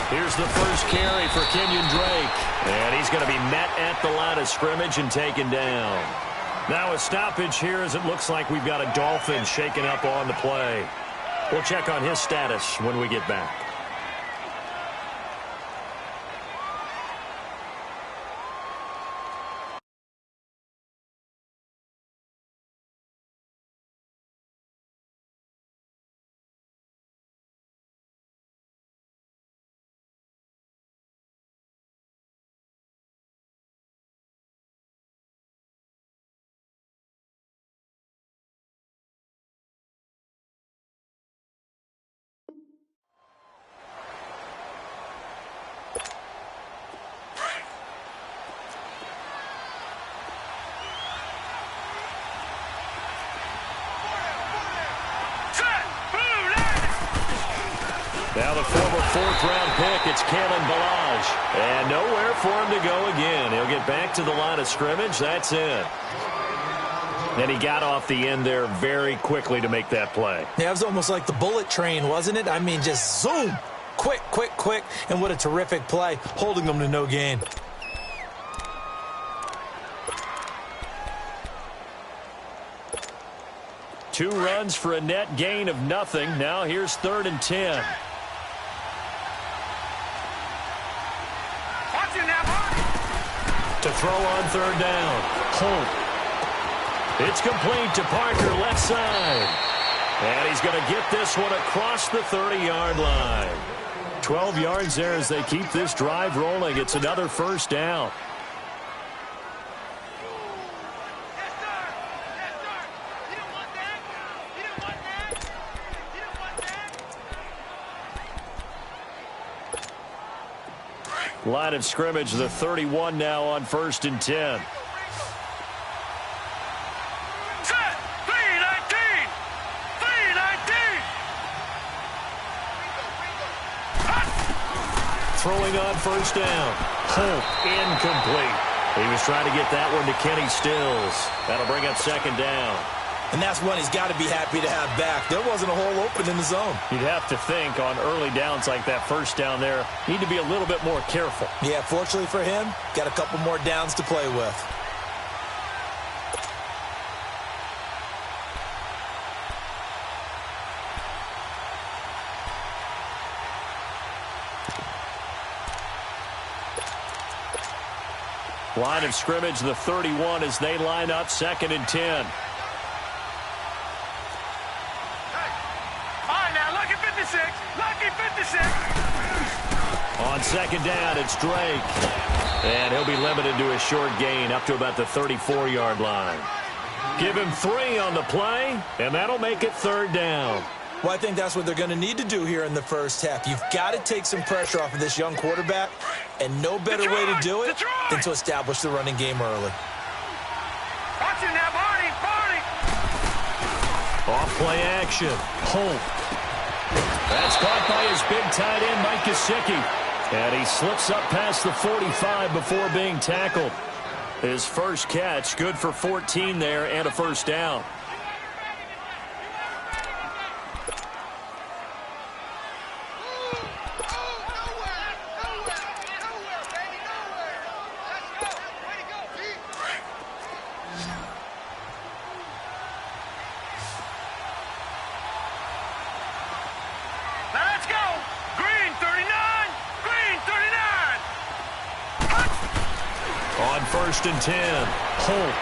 Here's the first carry for Kenyon Drake. And he's going to be met at the line of scrimmage and taken down. Now a stoppage here as it looks like we've got a Dolphin shaken up on the play. We'll check on his status when we get back. Now the former fourth-round pick, it's Kalen Ballage. And nowhere for him to go again. He'll get back to the line of scrimmage. That's it. And he got off the end there very quickly to make that play. Yeah, it was almost like the bullet train, wasn't it? I mean, just zoom. Quick, quick, quick. And what a terrific play, holding them to no gain. Two runs for a net gain of nothing. Now here's 3rd and 10. To throw on 3rd down. Holt. It's complete to Parker, left side. And he's going to get this one across the 30-yard line. 12 yards there as they keep this drive rolling. It's another first down. Line of scrimmage, the 31 now on 1st and 10. Set, 319! 319! Throwing on 1st down. Holt, incomplete. He was trying to get that one to Kenny Stills. That'll bring up 2nd down. And that's one he's got to be happy to have back. There wasn't a hole open in the zone. You'd have to think on early downs like that 1st down there, need to be a little bit more careful. Yeah, fortunately for him, got a couple more downs to play with. Line of scrimmage, the 31 as they line up 2nd and 10. Lucky 56. On 2nd down, it's Drake. And he'll be limited to a short gain up to about the 34-yard line. Give him 3 on the play, and that'll make it 3rd down. Well, I think that's what they're going to need to do here in the first half. You've got to take some pressure off of this young quarterback, and no better way to do it than to establish the running game early. Watch it now, Barney. Off play action. Holt. That's caught by his big tight end, Mike Gesicki. And he slips up past the 45 before being tackled. His first catch, good for 14 there and a first down. On 1st and 10, Holt.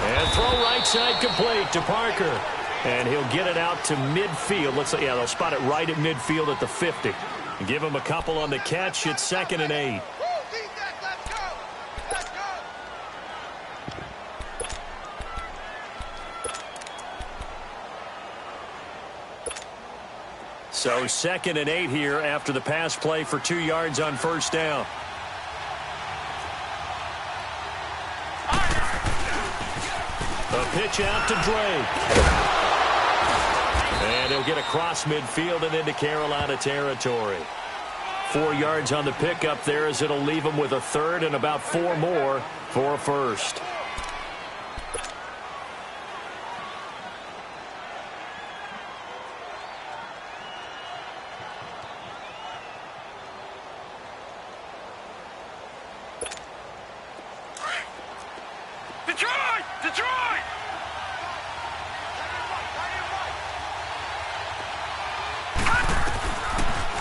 And throw right side complete to Parker. And he'll get it out to midfield. Looks like, yeah, they'll spot it right at midfield at the 50. Give him a couple on the catch. It's 2nd and 8. So 2nd and 8 here after the pass play for 2 yards on 1st down. The pitch out to Drake. And he'll get across midfield and into Carolina territory. 4 yards on the pickup there as it'll leave him with a 3rd and about 4 more for a first.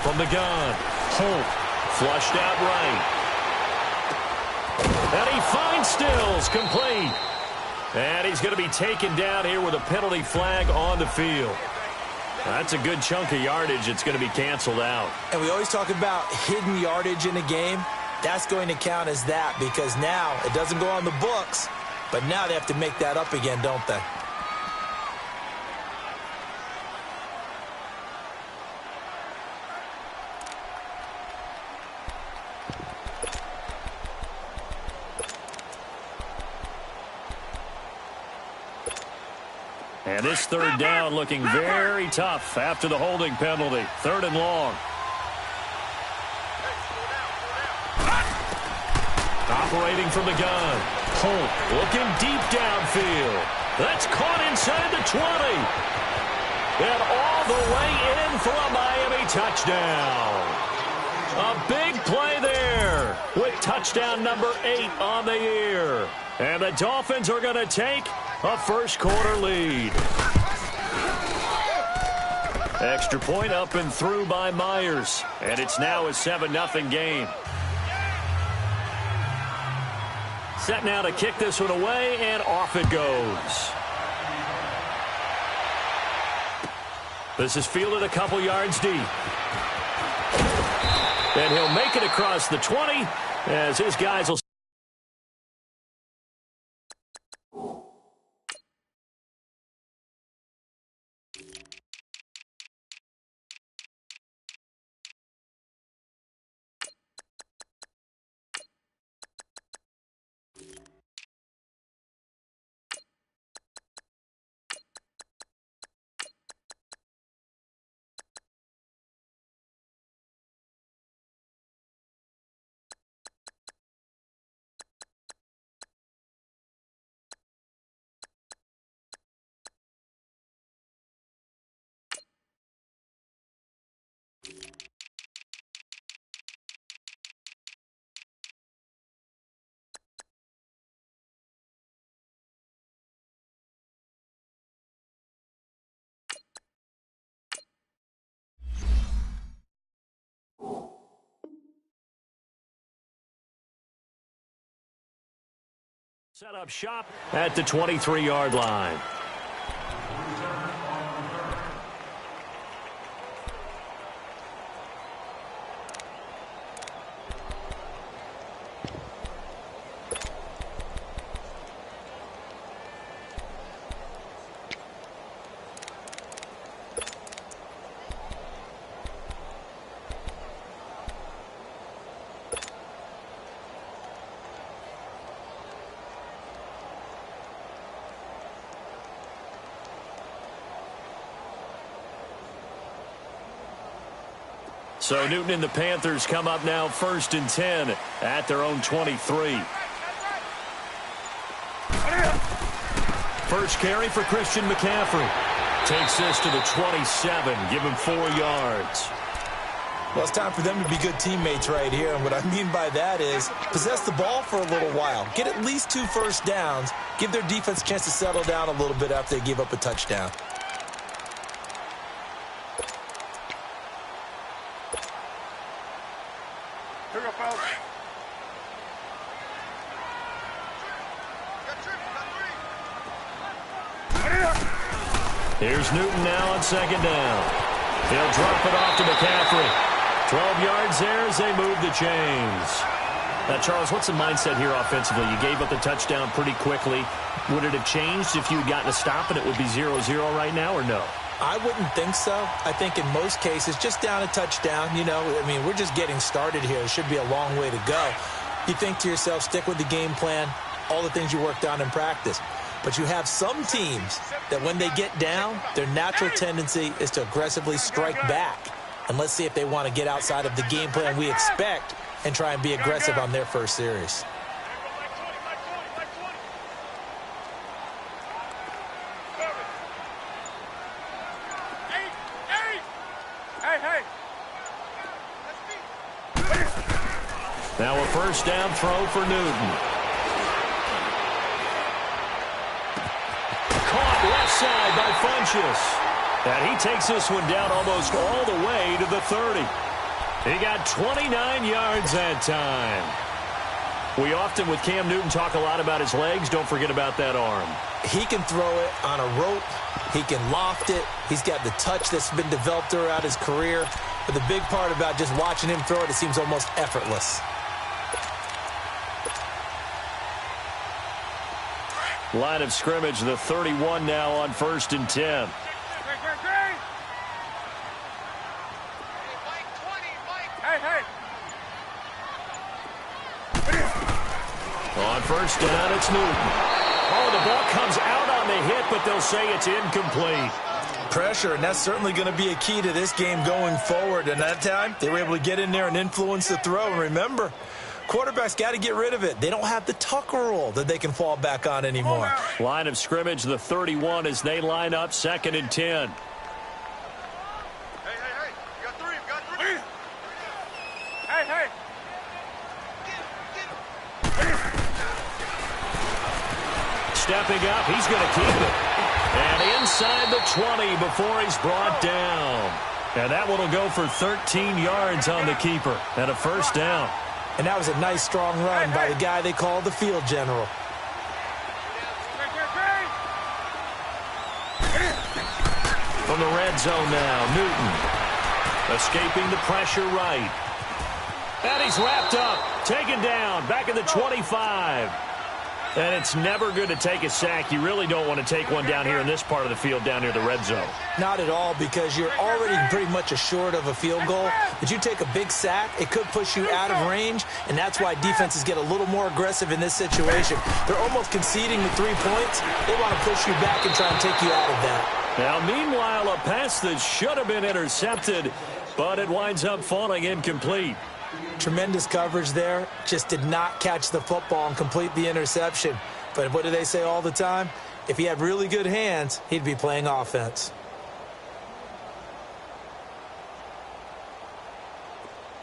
From the gun, Holt flushed out right. And he finds Stills, complete. And he's going to be taken down here with a penalty flag on the field. That's a good chunk of yardage. It's going to be canceled out. And we always talk about hidden yardage in a game. That's going to count as that because now it doesn't go on the books, but now they have to make that up again, don't they? And this third down looking very tough after the holding penalty. 3rd and long. Operating from the gun. Holt looking deep downfield. That's caught inside the 20. And all the way in for a Miami touchdown. A big play there with touchdown number 8 on the year. And the Dolphins are going to take a first quarter lead. Extra point up and through by Myers. And it's now a 7-0 game. Set now to kick this one away, and off it goes. This is fielded a couple yards deep. And he'll make it across the 20 as his guys will. Set up shop at the 23-yard line. So Newton and the Panthers come up now 1st and 10 at their own 23. First carry for Christian McCaffrey. Takes this to the 27. Give him 4 yards. Well, it's time for them to be good teammates right here. And what I mean by that is possess the ball for a little while. Get at least 2 first downs. Give their defense a chance to settle down a little bit after they give up a touchdown. Here's Newton now on 2nd down. He'll drop it off to McCaffrey. 12 yards there as they move the chains. Now, Charles, what's the mindset here offensively? You gave up the touchdown pretty quickly. Would it have changed if you had gotten a stop and it would be 0-0 right now, or no? I wouldn't think so. I think in most cases, just down a touchdown, you know, I mean, we're just getting started here. It should be a long way to go. You think to yourself, stick with the game plan, all the things you worked on in practice. But you have some teams that when they get down, their natural tendency is to aggressively strike back. And let's see if they want to get outside of the game plan we expect and try and be aggressive on their first series. Now a first down throw for Newton. Left side by Funchess. And he takes this one down almost all the way to the 30. He got 29 yards that time. We often, with Cam Newton, talk a lot about his legs. Don't forget about that arm. He can throw it on a rope. He can loft it. He's got the touch that's been developed throughout his career. But the big part about just watching him throw it, it seems almost effortless. Line of scrimmage, the 31 now on 1st and 10. On 1st down, it's Newton. Oh, the ball comes out on the hit, but they'll say it's incomplete. Pressure, and that's certainly going to be a key to this game going forward. And that time, they were able to get in there and influence the throw. And remember, quarterbacks got to get rid of it. They don't have the Tucker rule that they can fall back on anymore. Line of scrimmage, the 31 as they line up 2nd and 10. Hey, you got three, Hey. Stepping up, he's going to keep it. And inside the 20 before he's brought down. And that one will go for 13 yards on the keeper and a 1st down. And that was a nice, strong run by the guy they call the field general. From the red zone now, Newton. Escaping the pressure right. And he's wrapped up, taken down, back at the 25. And it's never good to take a sack. You really don't want to take one down here in this part of the field, down near the red zone. Not at all, because you're already pretty much assured of a field goal. But you take a big sack, it could push you out of range, and that's why defenses get a little more aggressive in this situation. They're almost conceding the 3 points. They want to push you back and try and take you out of that. Now, meanwhile, a pass that should have been intercepted, but it winds up falling incomplete. Tremendous coverage there. Just did not catch the football and complete the interception. But what do they say all the time? If he had really good hands, he'd be playing offense.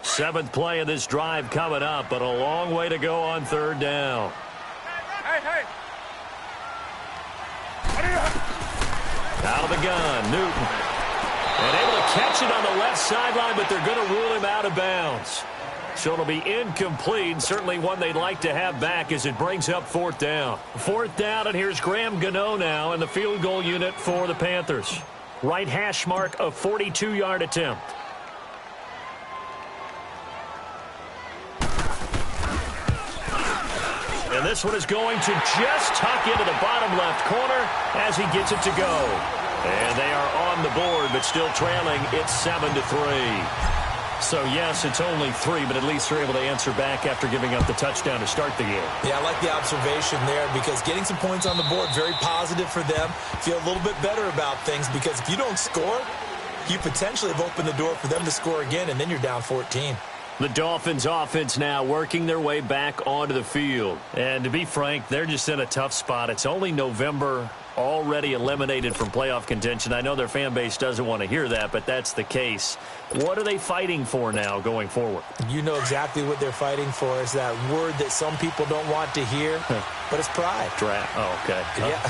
Seventh play of this drive coming up, but a long way to go on 3rd down. Hey. Out of the gun, Newton. And able to catch it on the left sideline, but they're going to rule him out of bounds. So it'll be incomplete, certainly one they'd like to have back as it brings up 4th down. 4th down, and here's Graham Gano now in the field goal unit for the Panthers. Right hash mark, a 42-yard attempt. And this one is going to just tuck into the bottom left corner as he gets it to go. And they are on the board, but still trailing. It's 7-3. So, yes, it's only 3, but at least they're able to answer back after giving up the touchdown to start the game. Yeah, I like the observation there because getting some points on the board, very positive for them. Feel a little bit better about things because if you don't score, you potentially have opened the door for them to score again, and then you're down 14. The Dolphins offense now working their way back onto the field. And to be frank, they're just in a tough spot. It's only November, already eliminated from playoff contention. I know their fan base doesn't want to hear that, but that's the case. What are they fighting for now going forward? You know exactly what they're fighting for. Is that word that some people don't want to hear, but it's pride. Draft. Oh, okay. Yeah.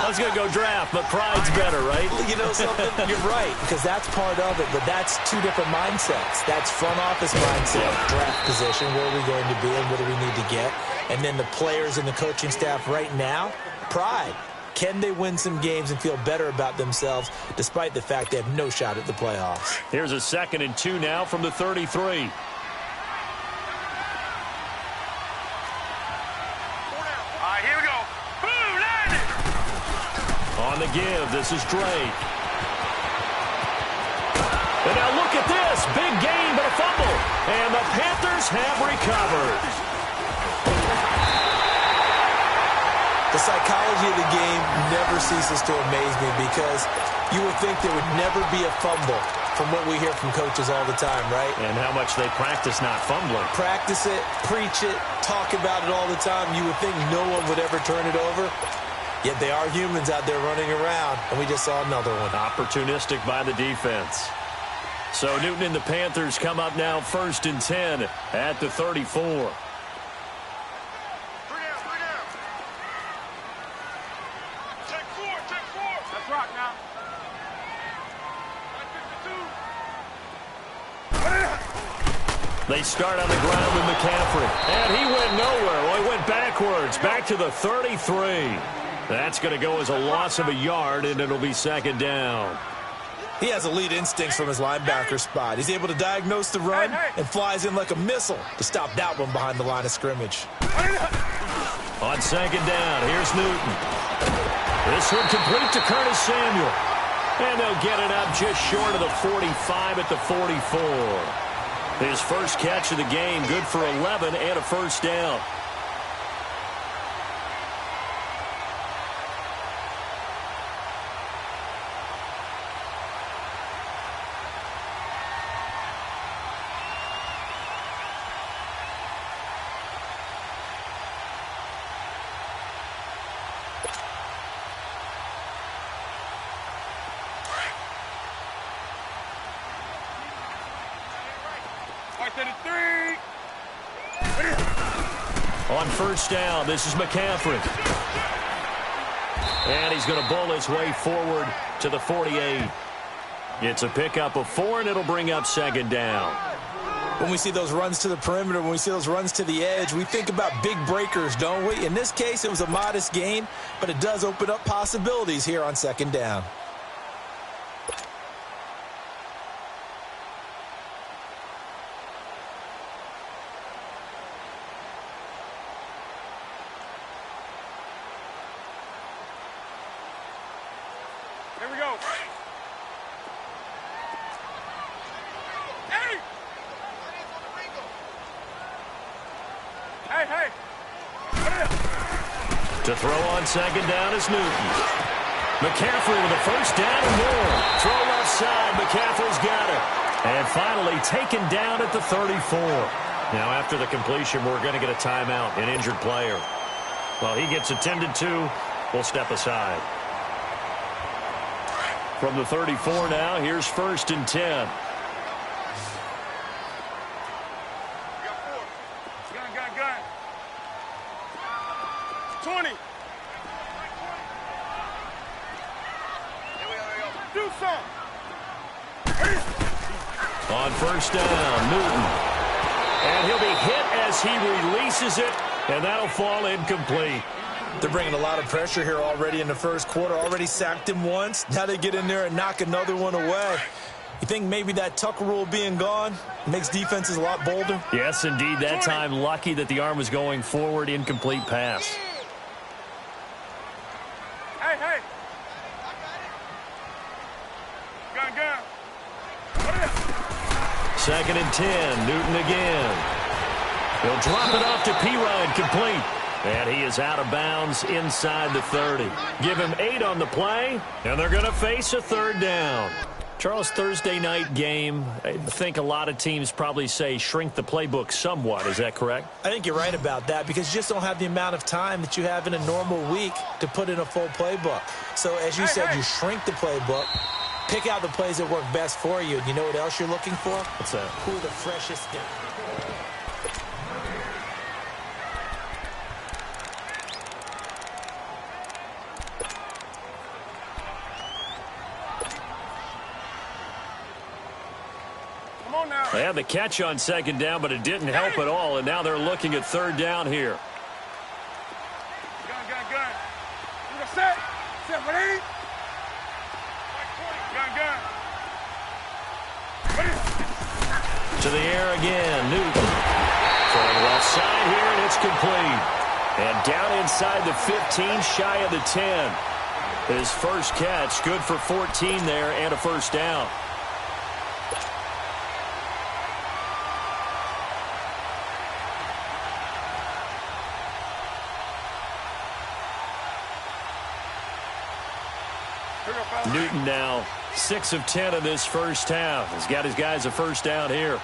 I was going to go draft, but pride's better, right? You know something? You're right, because that's part of it, but that's 2 different mindsets. That's front office mindset, draft position, where are we going to be and what do we need to get? And then the players and the coaching staff right now, pride. Can they win some games and feel better about themselves despite the fact they have no shot at the playoffs? Here's a 2nd and 2 now from the 33. Here we go. Boom, landed. On the give, this is Drake. And now look at this. Big gain, but a fumble. And the Panthers have recovered. The psychology of the game never ceases to amaze me because you would think there would never be a fumble from what we hear from coaches all the time, right? And how much they practice not fumbling. Practice it, preach it, talk about it all the time. You would think no one would ever turn it over. Yet they are humans out there running around, and we just saw another one. Opportunistic by the defense. So Newton and the Panthers come up now 1st and 10 at the 34. Rock now. They start on the ground with McCaffrey. And he went nowhere. Well, he went backwards, back to the 33. That's going to go as a loss of a yard, and it'll be second down. He has elite instincts from his linebacker spot. He's able to diagnose the run and flies in like a missile to stop that one behind the line of scrimmage. On second down, here's Newton. This one complete to Curtis Samuel. And they'll get it up just short of the 45 at the 44. His first catch of the game, good for 11 and a first down. On first down, this is McCaffrey. And he's going to bowl his way forward to the 48. It's a pickup of 4, and it'll bring up second down. When we see those runs to the perimeter, when we see those runs to the edge, we think about big breakers, don't we? In this case, it was a modest gain, but it does open up possibilities here on second down. Here we go. Hey! Hey! To throw on second down is Newton. McCaffrey with a first down and more. Throw left side. McCaffrey's got it. And finally taken down at the 34. Now after the completion, we're going to get a timeout, an injured player. Well, he gets attended to. We'll step aside. From the 34 now, here's first and 10. Gun. 20. Do something. On first down, Newton. And he'll be hit as he releases it, and that'll fall incomplete. They're bringing a lot of pressure here already in the first quarter. Already sacked him once. Now they get in there and knock another one away. You think maybe that Tucker rule being gone makes defenses a lot bolder? Yes, indeed. That time, lucky that the arm was going forward. Incomplete pass. Hey. Gun. Second and 10. Newton again. He'll drop it off to Pirine, complete. And he is out of bounds inside the 30. Give him 8 on the play, and they're going to face a third down. Charles, Thursday night game, I think a lot of teams probably say shrink the playbook somewhat. Is that correct? I think you're right about that because you just don't have the amount of time that you have in a normal week to put in a full playbook. So as you said, you shrink the playbook, pick out the plays that work best for you. And you know what else you're looking for? What's that? Who are the freshest guys? They had the catch on second down, but it didn't help at all, and now they're looking at third down here. Gun. You set. Set, ready? Gun. To the air again, Newton. Throwing left side here, and it's complete. And down inside the 15, shy of the 10. His first catch, good for 14 there, and a first down. Newton now 6 of 10 in this first half. He's got his guys a first down here.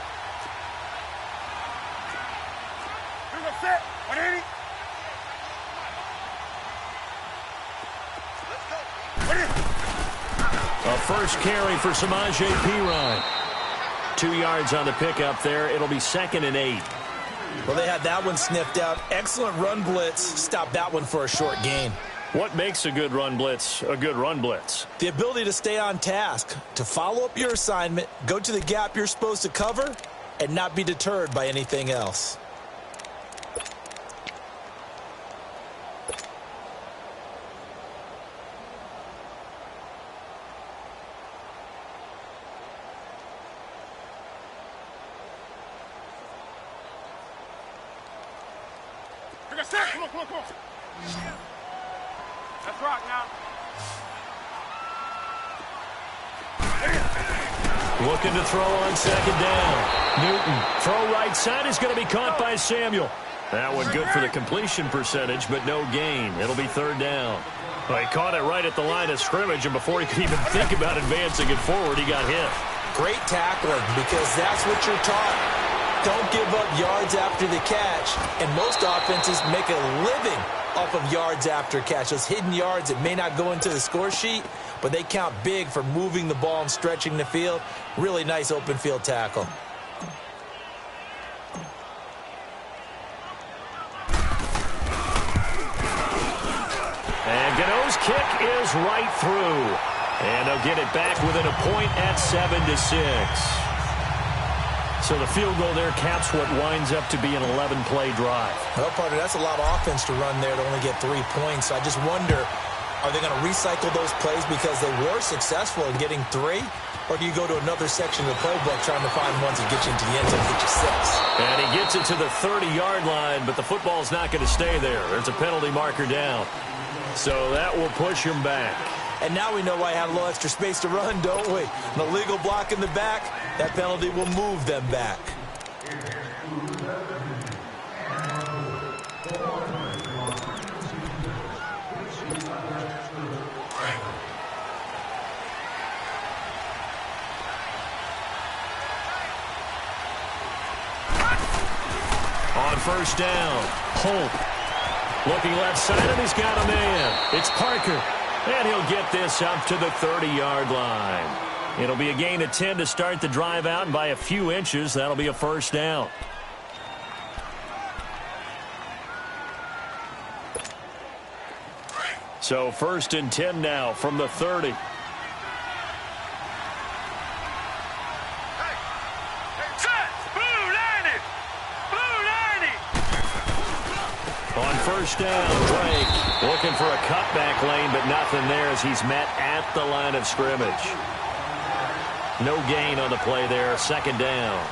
A first carry for Samaje Perine. 2 yards on the pickup there. It'll be second and 8. Well, they had that one sniffed out. Excellent run blitz. Stop that one for a short gain. What makes a good run blitz a good run blitz? The ability to stay on task, to follow up your assignment, go to the gap you're supposed to cover, and not be deterred by anything else. Come on, come on, come on. Let's rock now. Looking to throw on second down. Newton, throw right side is going to be caught by Samuel. That one good for the completion percentage, but no gain. It'll be third down. Well, he caught it right at the line of scrimmage, and before he could even think about advancing it forward, he got hit. Great tackling, because that's what you're taught. Don't give up yards after the catch, and most offenses make a living off of yards after catch. Those hidden yards that may not go into the score sheet, but they count big for moving the ball and stretching the field. Really nice open field tackle. And Gano's kick is right through. And they'll get it back within a point at 7-6. So the field goal there caps what winds up to be an 11-play drive. Well, partner, that's a lot of offense to run there to only get 3 points. I just wonder, are they going to recycle those plays because they were successful in getting 3? Or do you go to another section of the playbook trying to find ones that get you into the end zone and get you 6? And he gets it to the 30-yard line, but the football's not going to stay there. There's a penalty marker down. So that will push him back. And now we know why I had a little extra space to run, don't we? An illegal block in the back, that penalty will move them back. On first down, Holt. Looking left side, and he's got a man. It's Parker. And he'll get this up to the 30-yard line. It'll be a gain of 10 to start the drive out, and by a few inches, that'll be a first down. So 1st and 10 now from the 30. On first down, Drake looking for a cutback lane, but nothing there as he's met at the line of scrimmage. No gain on the play there, 2nd down.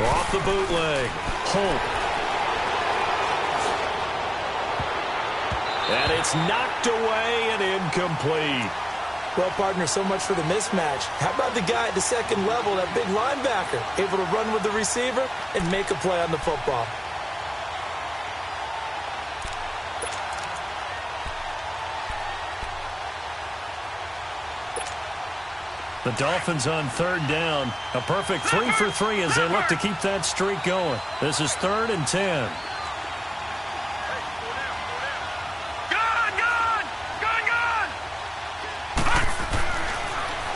Off the bootleg, Holt. And it's knocked away and incomplete. Well, partner, so much for the mismatch. How about the guy at the second level, that big linebacker, able to run with the receiver and make a play on the football? The Dolphins on 3rd down. A perfect 3 for 3 as they look to keep that streak going. This is 3rd and 10.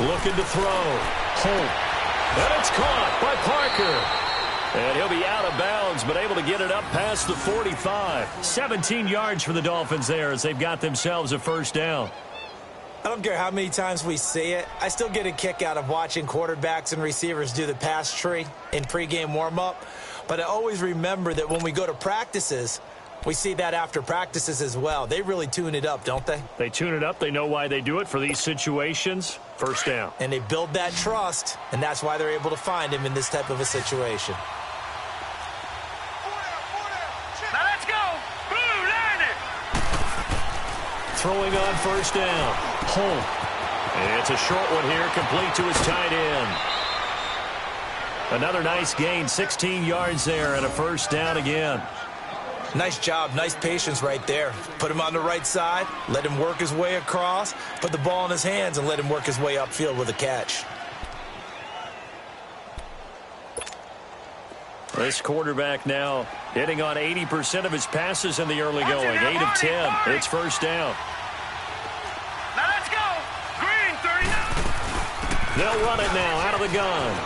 Looking to throw. Holt. And it's caught by Parker. And he'll be out of bounds, but able to get it up past the 45. 17 yards for the Dolphins there as they've got themselves a first down. I don't care how many times we see it. I still get a kick out of watching quarterbacks and receivers do the pass tree in pregame warm-up. But I always remember that when we go to practices, we see that after practices as well. They really tune it up, don't they? They tune it up. They know why they do it for these situations. First down. And they build that trust, and that's why they're able to find him in this type of a situation. Now let's go. Boom, land it. Throwing on first down. Holt. It's a short one here, complete to his tight end. Another nice gain, 16 yards there, and a first down again. Nice job, nice patience right there. Put him on the right side, let him work his way across, put the ball in his hands, and let him work his way upfield with a catch. This quarterback now hitting on 80% of his passes in the early going. 8 of 10. It's first down. Now let's go. Green, 39. They'll run it now out of the gun.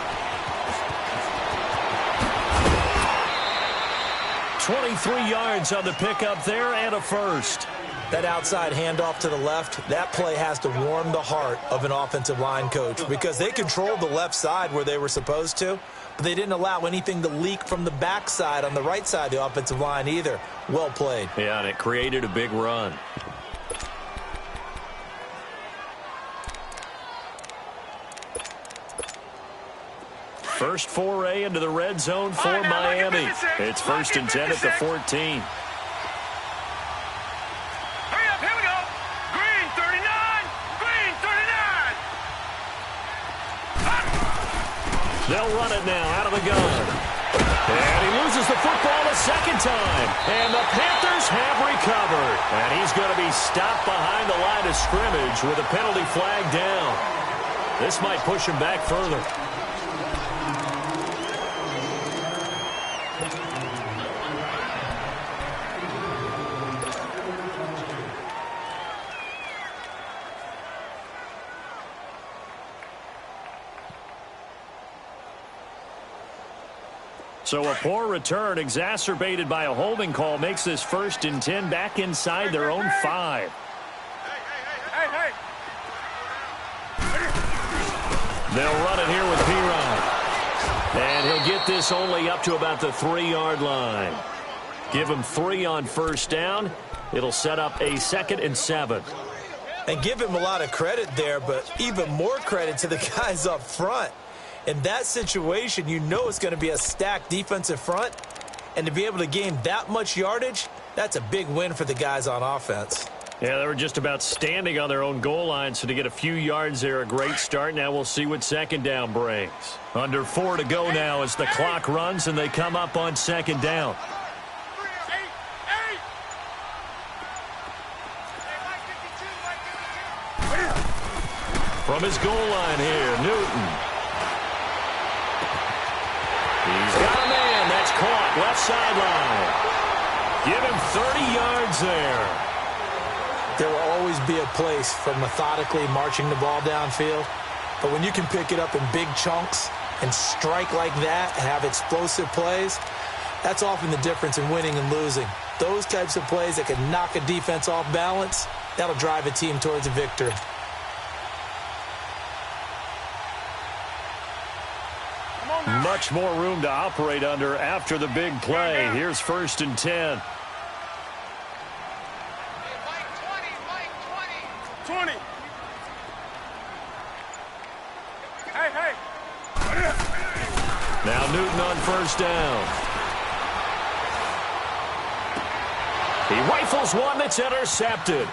23 yards on the pickup there and a first. That outside handoff to the left, that play has to warm the heart of an offensive line coach because they controlled the left side where they were supposed to, but they didn't allow anything to leak from the backside on the right side of the offensive line either. Well played. Yeah, and it created a big run. First foray into the red zone for Miami. It's first and 10 at the 14. They'll run it now out of the gun. And he loses the football a second time. And the Panthers have recovered. And he's going to be stopped behind the line of scrimmage with a penalty flag down. This might push him back further. So a poor return exacerbated by a holding call makes this first and 10 back inside their own 5. Hey. They'll run it here with P-Rod. And he'll get this only up to about the 3-yard line. Give him 3 on first down. It'll set up a 2nd and 7. And give him a lot of credit there, but even more credit to the guys up front. In that situation, you know it's going to be a stacked defensive front. And to be able to gain that much yardage, that's a big win for the guys on offense. Yeah, they were just about standing on their own goal line, so to get a few yards there, a great start. Now we'll see what second down brings. Under 4 to go now as the clock runs and they come up on second down. From his goal line here, Newton. He's got a man. That's caught. Left sideline. Give him 30 yards there. There will always be a place for methodically marching the ball downfield. But when you can pick it up in big chunks and strike like that and have explosive plays, that's often the difference in winning and losing. Those types of plays that can knock a defense off balance, that'll drive a team towards a victory. Much more room to operate under after the big play. Here's first and 10. 20. Hey. Now Newton on first down. He rifles one that's intercepted.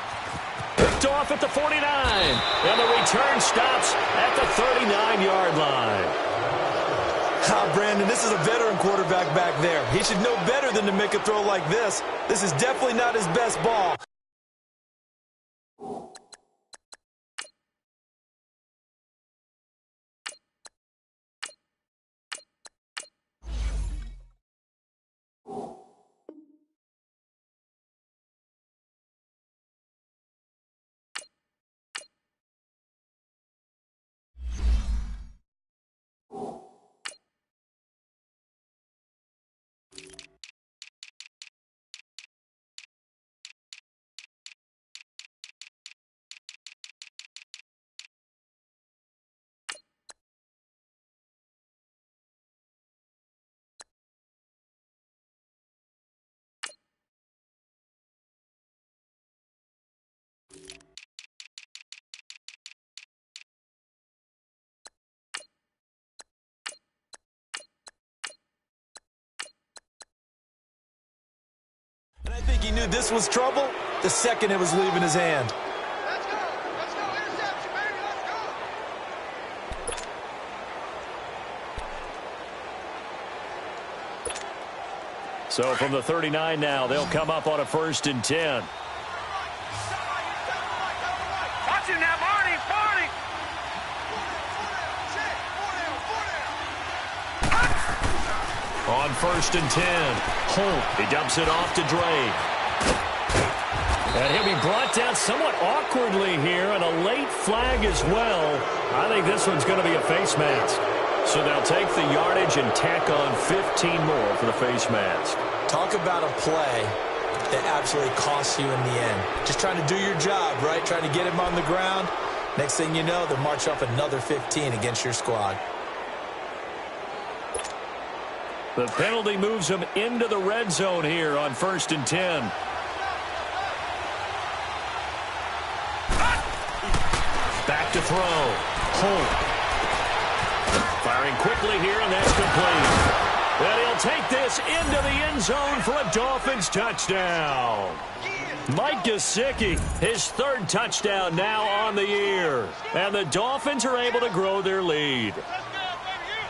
Picked off at the 49. And the return stops at the 39-yard line. Brandon, this is a veteran quarterback back there. He should know better than to make a throw like this. This is definitely not his best ball. And I think he knew this was trouble the second it was leaving his hand. Let's go. Interception, baby. Let's go. So from the 39 now, they'll come up on a first and 10. Watch him now, Barney. On 1st and 10, Holt. He dumps it off to Drake. And he'll be brought down somewhat awkwardly here, and a late flag as well. I think this one's going to be a face mask. So they'll take the yardage and tack on 15 more for the face mask. Talk about a play that absolutely costs you in the end. Just trying to do your job, right? Trying to get him on the ground. Next thing you know, they'll march off another 15 against your squad. The penalty moves them into the red zone here on 1st and 10. Back to throw. Holt. Firing quickly here, and that's complete. And he'll take this into the end zone for a Dolphins touchdown. Mike Gesicki, his 3rd touchdown now on the year. And the Dolphins are able to grow their lead.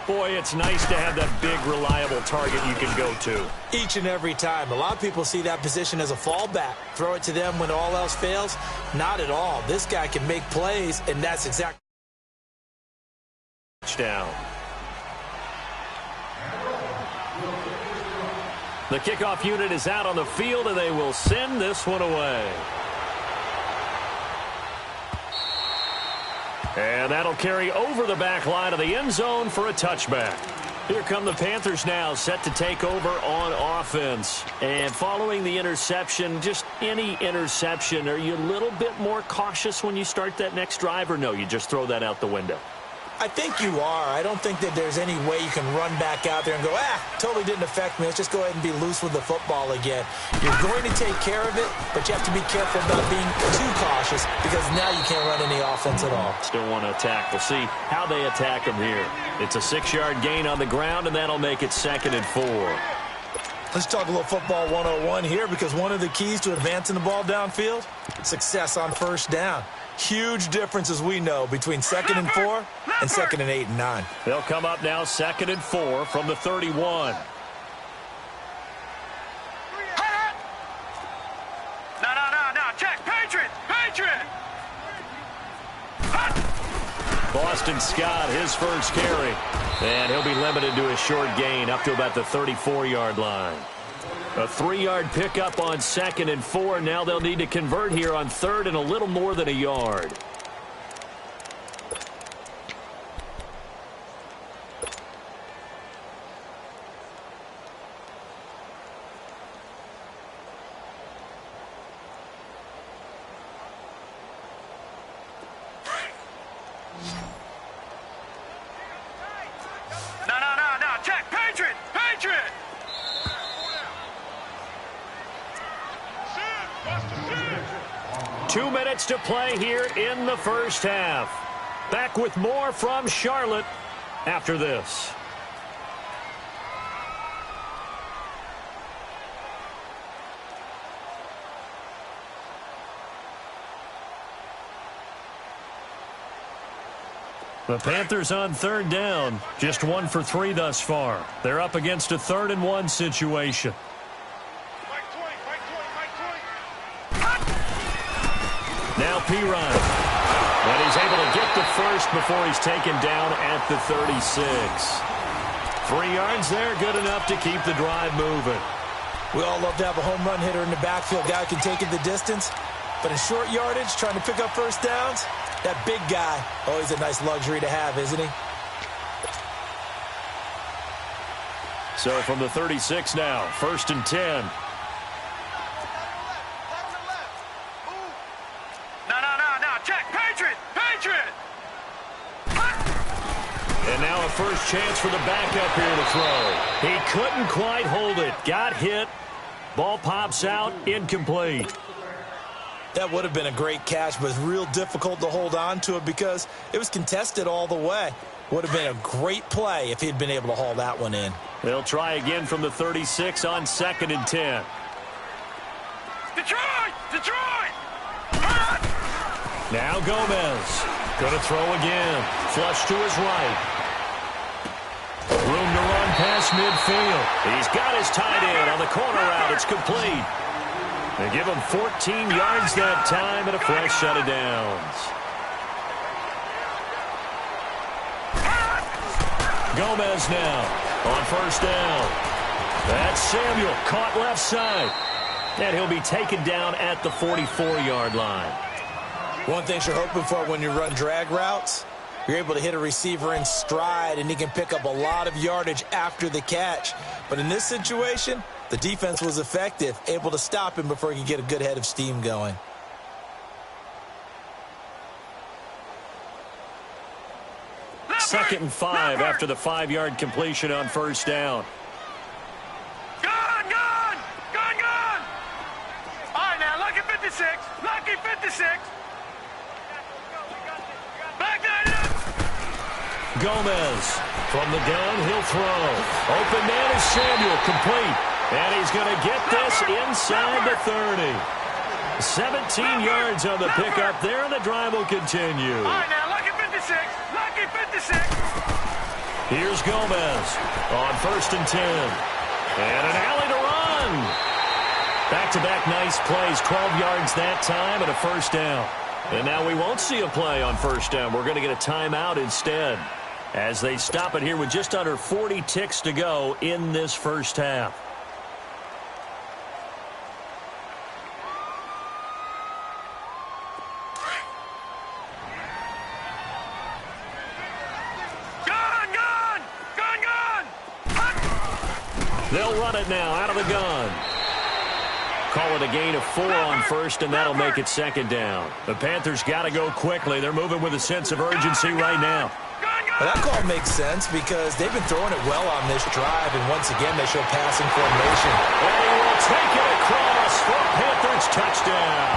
Boy, it's nice to have that big, reliable target you can go to. Each and every time. A lot of people see that position as a fallback. Throw it to them when all else fails. Not at all. This guy can make plays, and that's exactly. Touchdown. The kickoff unit is out on the field, and they will send this one away. And that'll carry over the back line of the end zone for a touchback. Here come the Panthers now, set to take over on offense. And following the interception, just any interception, are you a little bit more cautious when you start that next drive, or no, you just throw that out the window? I think you are. I don't think that there's any way you can run back out there and go, totally didn't affect me. Let's just go ahead and be loose with the football again. You're going to take care of it, but you have to be careful about being too cautious because now you can't run any offense at all. Still want to attack. We'll see how they attack them here. It's a 6-yard gain on the ground, and that'll make it 2nd and 4. Let's talk a little football 101 here because one of the keys to advancing the ball downfield, success on 1st down. Huge difference, as we know, between 2nd and 4 and 2nd and 8 and 9. They'll come up now 2nd and 4 from the 31. No. Check. Patriot. Boston Scott, his 1st carry. And he'll be limited to a short gain up to about the 34-yard line. A 3-yard pickup on 2nd and 4. Now they'll need to convert here on 3rd and a little more than a yard. No. Check. Patriot. 2 minutes to play here in the 1st half. Back with more from Charlotte after this. The Panthers on 3rd down. Just 1 for 3 thus far. They're up against a 3rd and 1 situation. Now Pirine. And he's able to get the 1st before he's taken down at the 36. 3 yards there, good enough to keep the drive moving. We all love to have a home run hitter in the backfield, guy who can take it the distance. But in short yardage, trying to pick up 1st downs, that big guy, always a nice luxury to have, isn't he? So from the 36 now, 1st and 10. No. Check. Patriot. And now a 1st chance for the backup here to throw. He couldn't quite hold it. Got hit. Ball pops out. Incomplete. That would have been a great catch, but real difficult to hold on to it because it was contested all the way. Would have been a great play if he'd been able to haul that one in. They'll try again from the 36 on 2nd and 10. Detroit! Now Gomez. Going to throw again. Flush to his right. Room to run past midfield. He's got his tight end on the corner route. It's complete. They give him 14 yards that time and a fresh set of downs. Gomez now on 1st down. That's Samuel, caught left side. And he'll be taken down at the 44-yard line. One thing you're hoping for when you run drag routes, you're able to hit a receiver in stride, and he can pick up a lot of yardage after the catch. But in this situation, the defense was effective, able to stop him before he could get a good head of steam going. Second and 5 after the 5-yard completion on first down. Gone! All right, now, lucky 56. Lucky 56. Back that up. Gomez from the gun, he'll throw. Open man is Samuel, complete. And he's going to get this inside the 30. 17 yards on the pickup there, and the drive will continue. All right, now, lucky 56. Lucky 56. Here's Gomez on first and 10. And an alley to run. Back-to-back nice plays, 12 yards that time and a first down. And now we won't see a play on first down. We're going to get a timeout instead as they stop it here with just under 40 ticks to go in this first half. They'll run it now out of the gun. Call it a gain of 4 on first, and that'll make it second down. The Panthers got to go quickly. They're moving with a sense of urgency right now. Well, that call makes sense because they've been throwing it well on this drive, and once again they show passing formation. And he will take it across for a Panthers touchdown.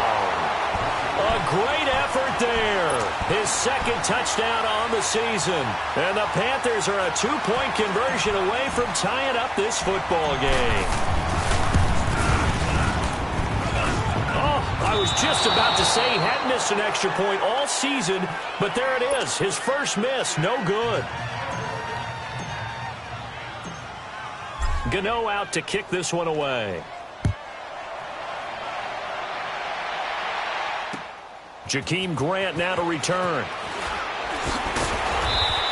A great effort there. His second touchdown on the season. And the Panthers are a 2-point conversion away from tying up this football game. Oh, I was just about to say he hadn't missed an extra point all season, but there it is. His first miss, no good. Gano out to kick this one away. Jakeem Grant now to return.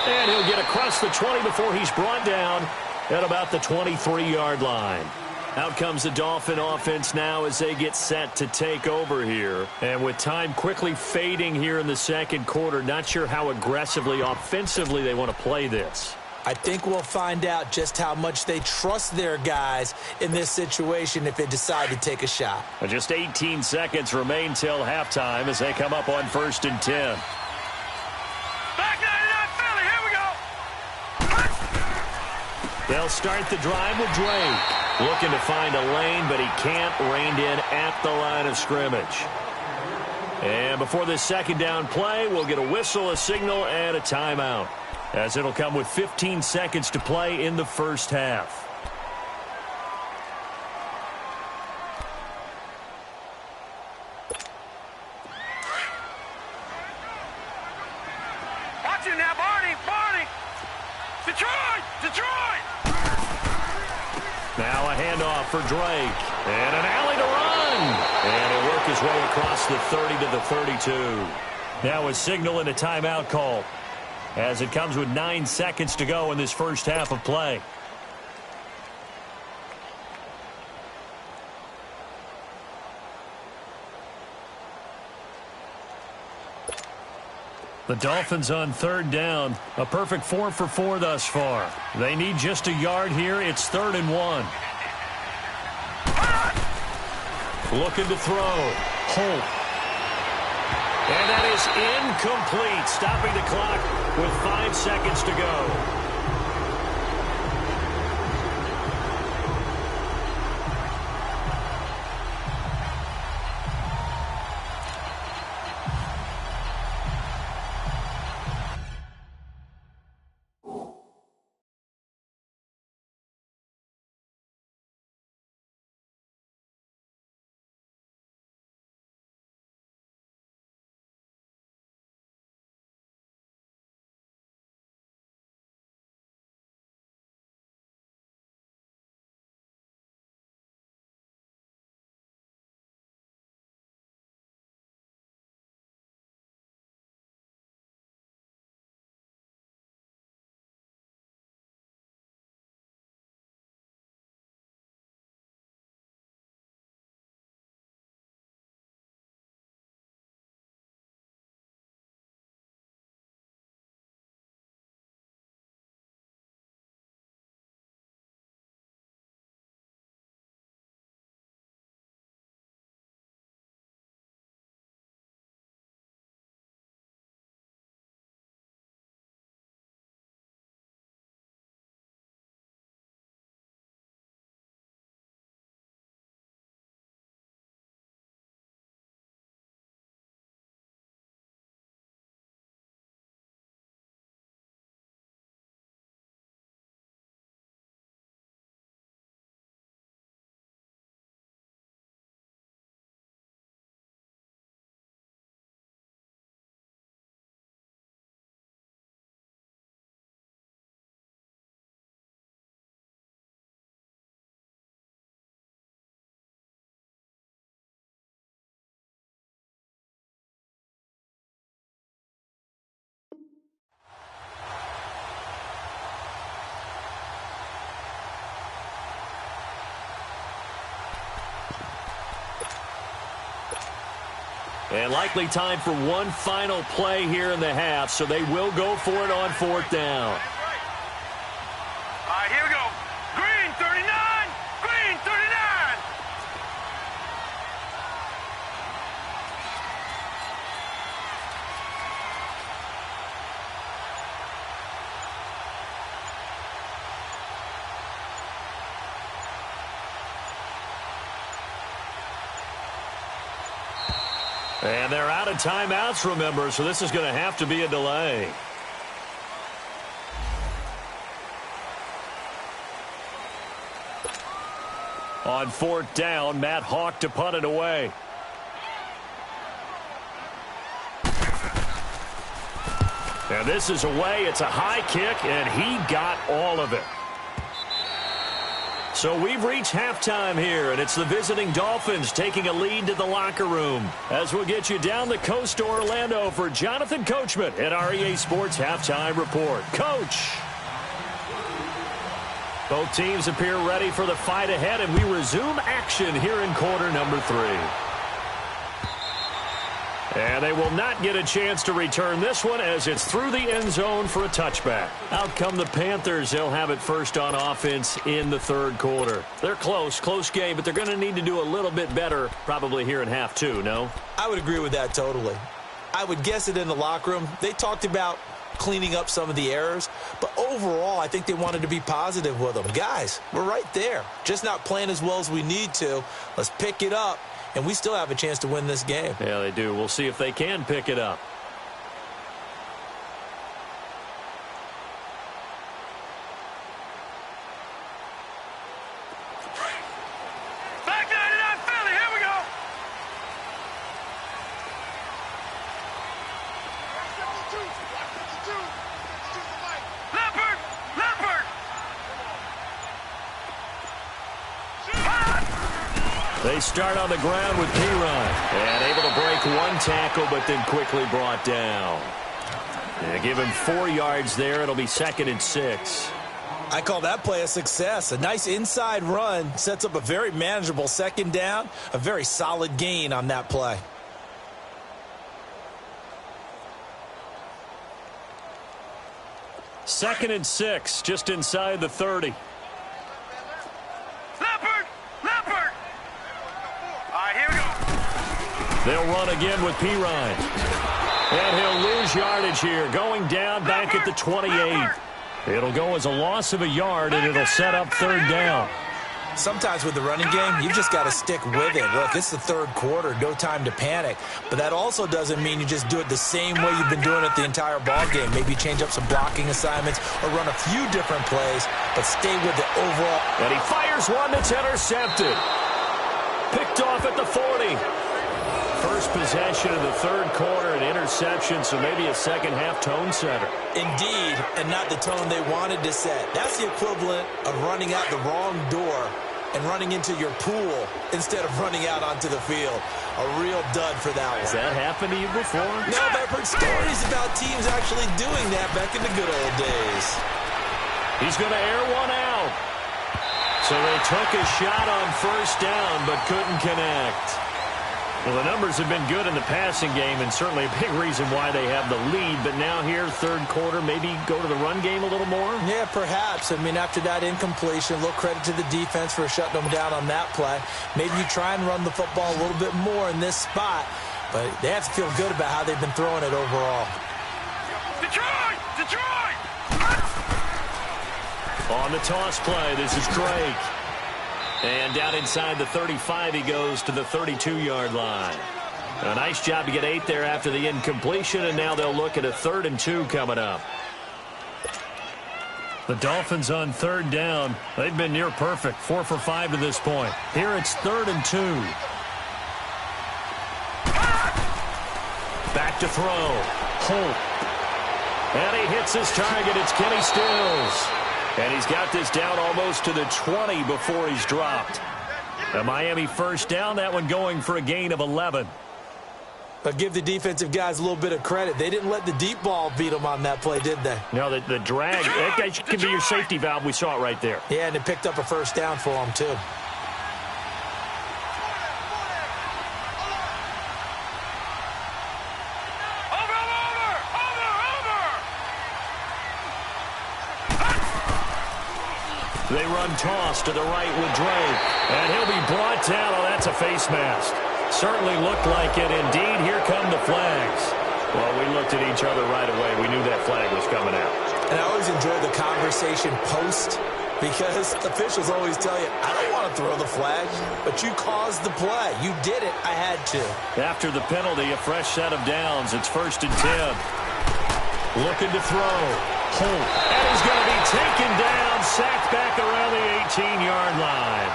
And he'll get across the 20 before he's brought down at about the 23-yard line. Out comes the Dolphin offense now as they get set to take over here. And with time quickly fading here in the second quarter, not sure how aggressively, offensively they want to play this. I think we'll find out just how much they trust their guys in this situation if they decide to take a shot. Just 18 seconds remain till halftime as they come up on first and 10. Back 99 Philly, here we go. They'll start the drive with Drake. Looking to find a lane, but he can't. Reined in at the line of scrimmage. And before this second down play, we'll get a whistle, a signal, and a timeout, as it'll come with 15 seconds to play in the first half. Watch it now, Barney. Detroit. Now a handoff for Drake. And an alley to run. And he'll work his way across the 30 to the 32. Now a signal and a timeout call, as it comes with 9 seconds to go in this first half of play. The Dolphins on third down. A perfect 4 for 4 thus far. They need just a yard here. It's 3rd and 1. Looking to throw. Holt. And that is incomplete, stopping the clock with 5 seconds to go. And likely time for one final play here in the half, so they will go for it on 4th down. All right, here we go. Green 39. Green 39. And they're out of timeouts, remember, so this is going to have to be a delay. On 4th down, Matt Hawk to punt it away. And this is away. It's a high kick, and he got all of it. So we've reached halftime here, and it's the visiting Dolphins taking a lead to the locker room. As we'll get you down the coast to Orlando for Jonathan Coachman at REA Sports Halftime Report. Coach! Both teams appear ready for the fight ahead, and we resume action here in quarter number 3. And they will not get a chance to return this one as it's through the end zone for a touchback. Out come the Panthers. They'll have it first on offense in the 3rd quarter. They're close game, but they're going to need to do a little bit better probably here in half 2, no? I would agree with that totally. I would guess it in the locker room. They talked about cleaning up some of the errors, but overall, I think they wanted to be positive with them. Guys, we're right there. Just not playing as well as we need to. Let's pick it up. And we still have a chance to win this game. Yeah, they do. We'll see if they can pick it up. Back 99 Philly. Here we go. Leopard. Leopard. They start on the ground with P-Ryan. And able to break one tackle, but then quickly brought down. And give him 4 yards there. It'll be 2nd and 6. I call that play a success. A nice inside run sets up a very manageable 2nd down. A very solid gain on that play. Second and 6, just inside the 30. Leopard. Leopard. All right, here we go. They'll run again with P-Ryan. And he'll lose yardage here, going down back at the 28. It'll go as a loss of a yard, and it'll set up 3rd down. Sometimes with the running game, you've just got to stick with it. Look, it's the 3rd quarter, no time to panic. But that also doesn't mean you just do it the same way you've been doing it the entire ball game. Maybe change up some blocking assignments or run a few different plays, but stay with the overall. And he fires one that's intercepted. Picked off at the 40. First possession of the 3rd quarter, an interception, so maybe a second-half tone setter. Indeed, and not the tone they wanted to set. That's the equivalent of running out the wrong door and running into your pool instead of running out onto the field. A real dud for that one. Has that happened to you before? No, but I've heard stories about teams actually doing that back in the good old days. He's going to air one out. So they took a shot on 1st down, but couldn't connect. Well, the numbers have been good in the passing game, and certainly a big reason why they have the lead. But now here, 3rd quarter, maybe go to the run game a little more? Yeah, perhaps. I mean, after that incompletion, a little credit to the defense for shutting them down on that play. Maybe you try and run the football a little bit more in this spot, but they have to feel good about how they've been throwing it overall. Detroit! Detroit! On the toss play, this is Drake. And down inside the 35, he goes to the 32-yard line. A nice job to get 8 there after the incompletion, and now they'll look at a 3rd and 2 coming up. The Dolphins on 3rd down. They've been near perfect, 4 for 5 to this point. Here it's 3rd and 2. Back to throw. Holt. And he hits his target. It's Kenny Stills. And he's got this down almost to the 20 before he's dropped. A Miami 1st down, that one going for a gain of 11. But give the defensive guys a little bit of credit. They didn't let the deep ball beat them on that play, did they? No, the drag, that could be your safety valve. We saw it right there. Yeah, and it picked up a 1st down for them, too. They run toss to the right with Drake. And he'll be brought down. Oh, that's a face mask. Certainly looked like it. Indeed, here come the flags. Well, we looked at each other right away. We knew that flag was coming out. And I always enjoy the conversation post, because officials always tell you, I don't want to throw the flag, but you caused the play. You did it. I had to. After the penalty, a fresh set of downs. It's 1st and 10. Looking to throw. Holt. And he's going to be taken down, sacked back around the 18-yard line.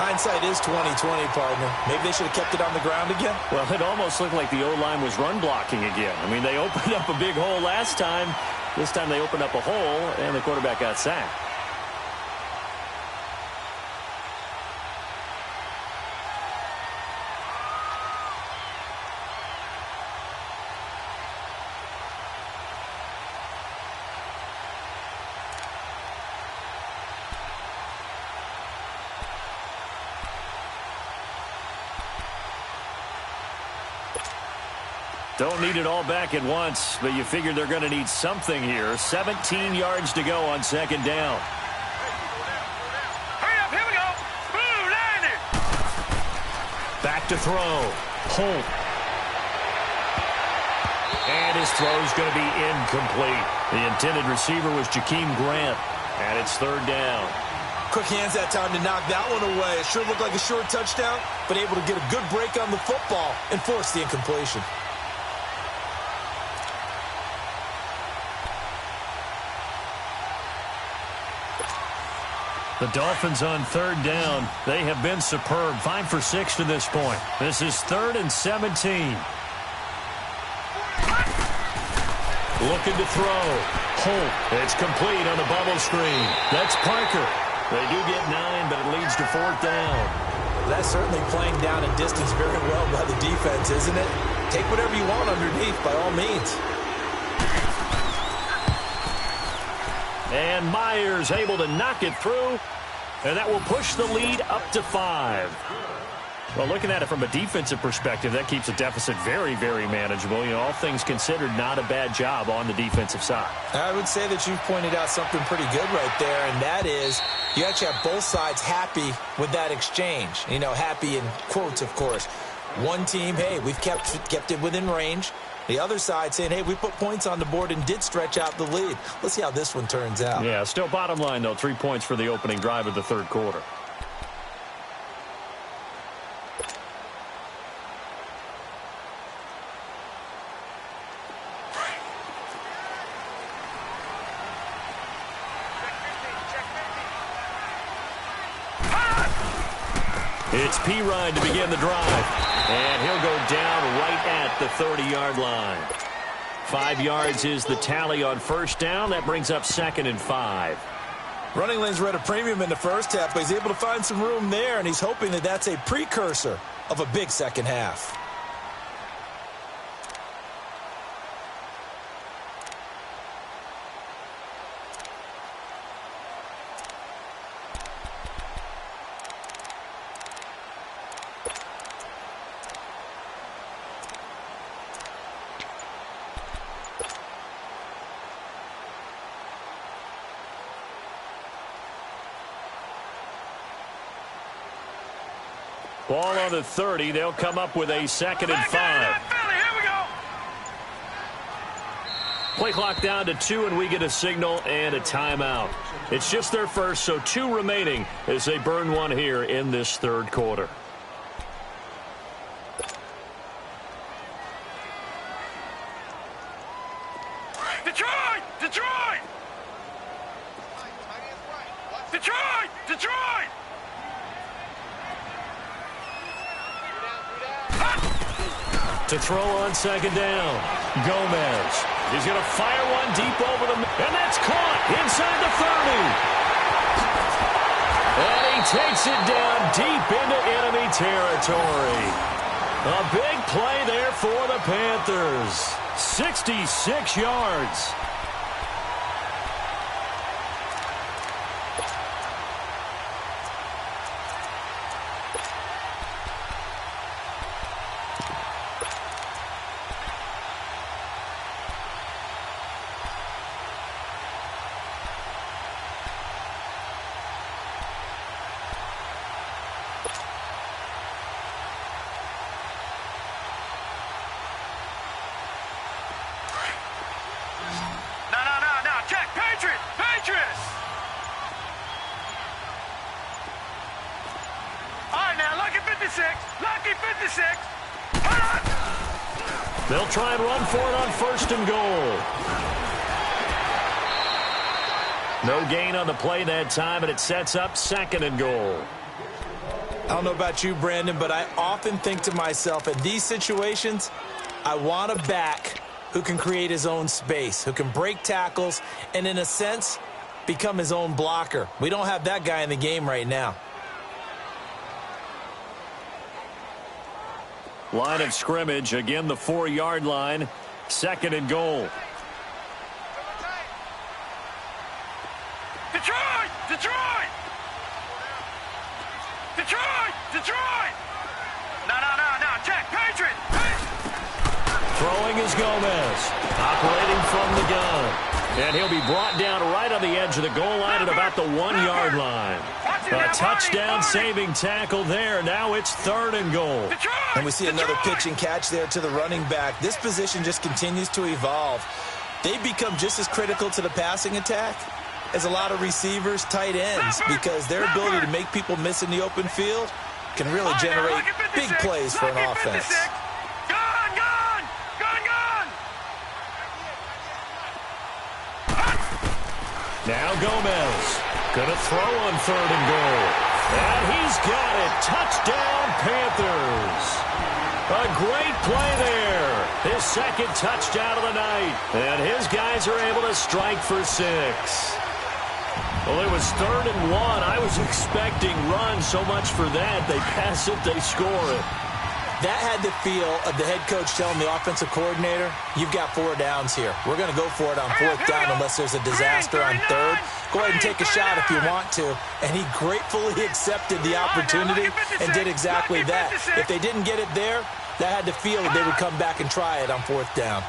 Hindsight is 20/20, partner. Maybe they should have kept it on the ground again. Well, it almost looked like the O-line was run blocking again. I mean, they opened up a big hole last time. This time they opened up a hole, and the quarterback got sacked. Don't need it all back at once, but you figure they're going to need something here. 17 yards to go on 2nd down. Hurry up, here we go. Blue, land it. Back to throw. Holt. And his throw's going to be incomplete. The intended receiver was Jakeem Grant, and it's 3rd down. Quick hands that time to knock that one away. It sure looked like a short touchdown, but able to get a good break on the football and force the incompletion. The Dolphins on 3rd down. They have been superb. 5 for 6 to this point. This is 3rd and 17. Looking to throw. Holt. It's complete on the bubble screen. That's Parker. They do get 9, but it leads to 4th down. That's certainly playing down and distance very well by the defense, isn't it? Take whatever you want underneath, by all means. And Myers able to knock it through, and that will push the lead up to 5. Well, looking at it from a defensive perspective, that keeps the deficit very, very manageable. You know, all things considered, not a bad job on the defensive side. I would say that you've pointed out something pretty good right there, and that is you actually have both sides happy with that exchange. You know, happy in quotes, of course. One team, hey, we've kept it within range. The other side saying, hey, we put points on the board and did stretch out the lead. Let's see how this one turns out. Yeah, still bottom line, though, 3 points for the opening drive of the 3rd quarter. It's P-Ride to begin the drive. And he'll go down right at the 30-yard line. 5 yards is the tally on 1st down. That brings up 2nd and 5. Running lanes were at a premium in the first half, but he's able to find some room there, and he's hoping that that's a precursor of a big second half. Ball on the 30. They'll come up with a 2nd and 5. Play clock down to 2, and we get a signal and a timeout. It's just their first, so 2 remaining as they burn one here in this 3rd quarter. Detroit! Detroit! Detroit! Detroit! To throw on 2nd down. Gomez. He's going to fire one deep over the middle. And that's caught inside the 30. And he takes it down deep into enemy territory. A big play there for the Panthers. 66 yards. 56. Lucky 56. Hold on. They'll try and run for it on first and goal. No gain on the play that time, and it sets up second and goal. I don't know about you, Brandon, but I often think to myself, in these situations, I want a back who can create his own space, who can break tackles, and in a sense, become his own blocker. We don't have that guy in the game right now. Line of scrimmage, again the 4-yard line, second and goal. Detroit! Detroit! Detroit! Detroit! No. Check. Patriot! Throwing is Gomez, operating from the gun. And he'll be brought down right on the edge of the goal line at about the 1-yard line. A touchdown-saving tackle there. Now it's third and goal. And we see another pitch and catch there to the running back. This position just continues to evolve. They become just as critical to the passing attack as a lot of receivers, tight ends, because their ability to make people miss in the open field can really generate big plays for an offense. Now Gomez gonna throw on third and goal. And he's got it. Touchdown, Panthers. A great play there. His second touchdown of the night. And his guys are able to strike for 6. Well, it was third and 1. I was expecting runs, so much for that. They pass it, they score it. That had the feel of the head coach telling the offensive coordinator, you've got 4 downs here. We're going to go for it on 4th down unless there's a disaster on 3rd. Go ahead and take a shot if you want to. And he gratefully accepted the opportunity and did exactly that. If they didn't get it there, that had the feel that they would come back and try it on 4th down.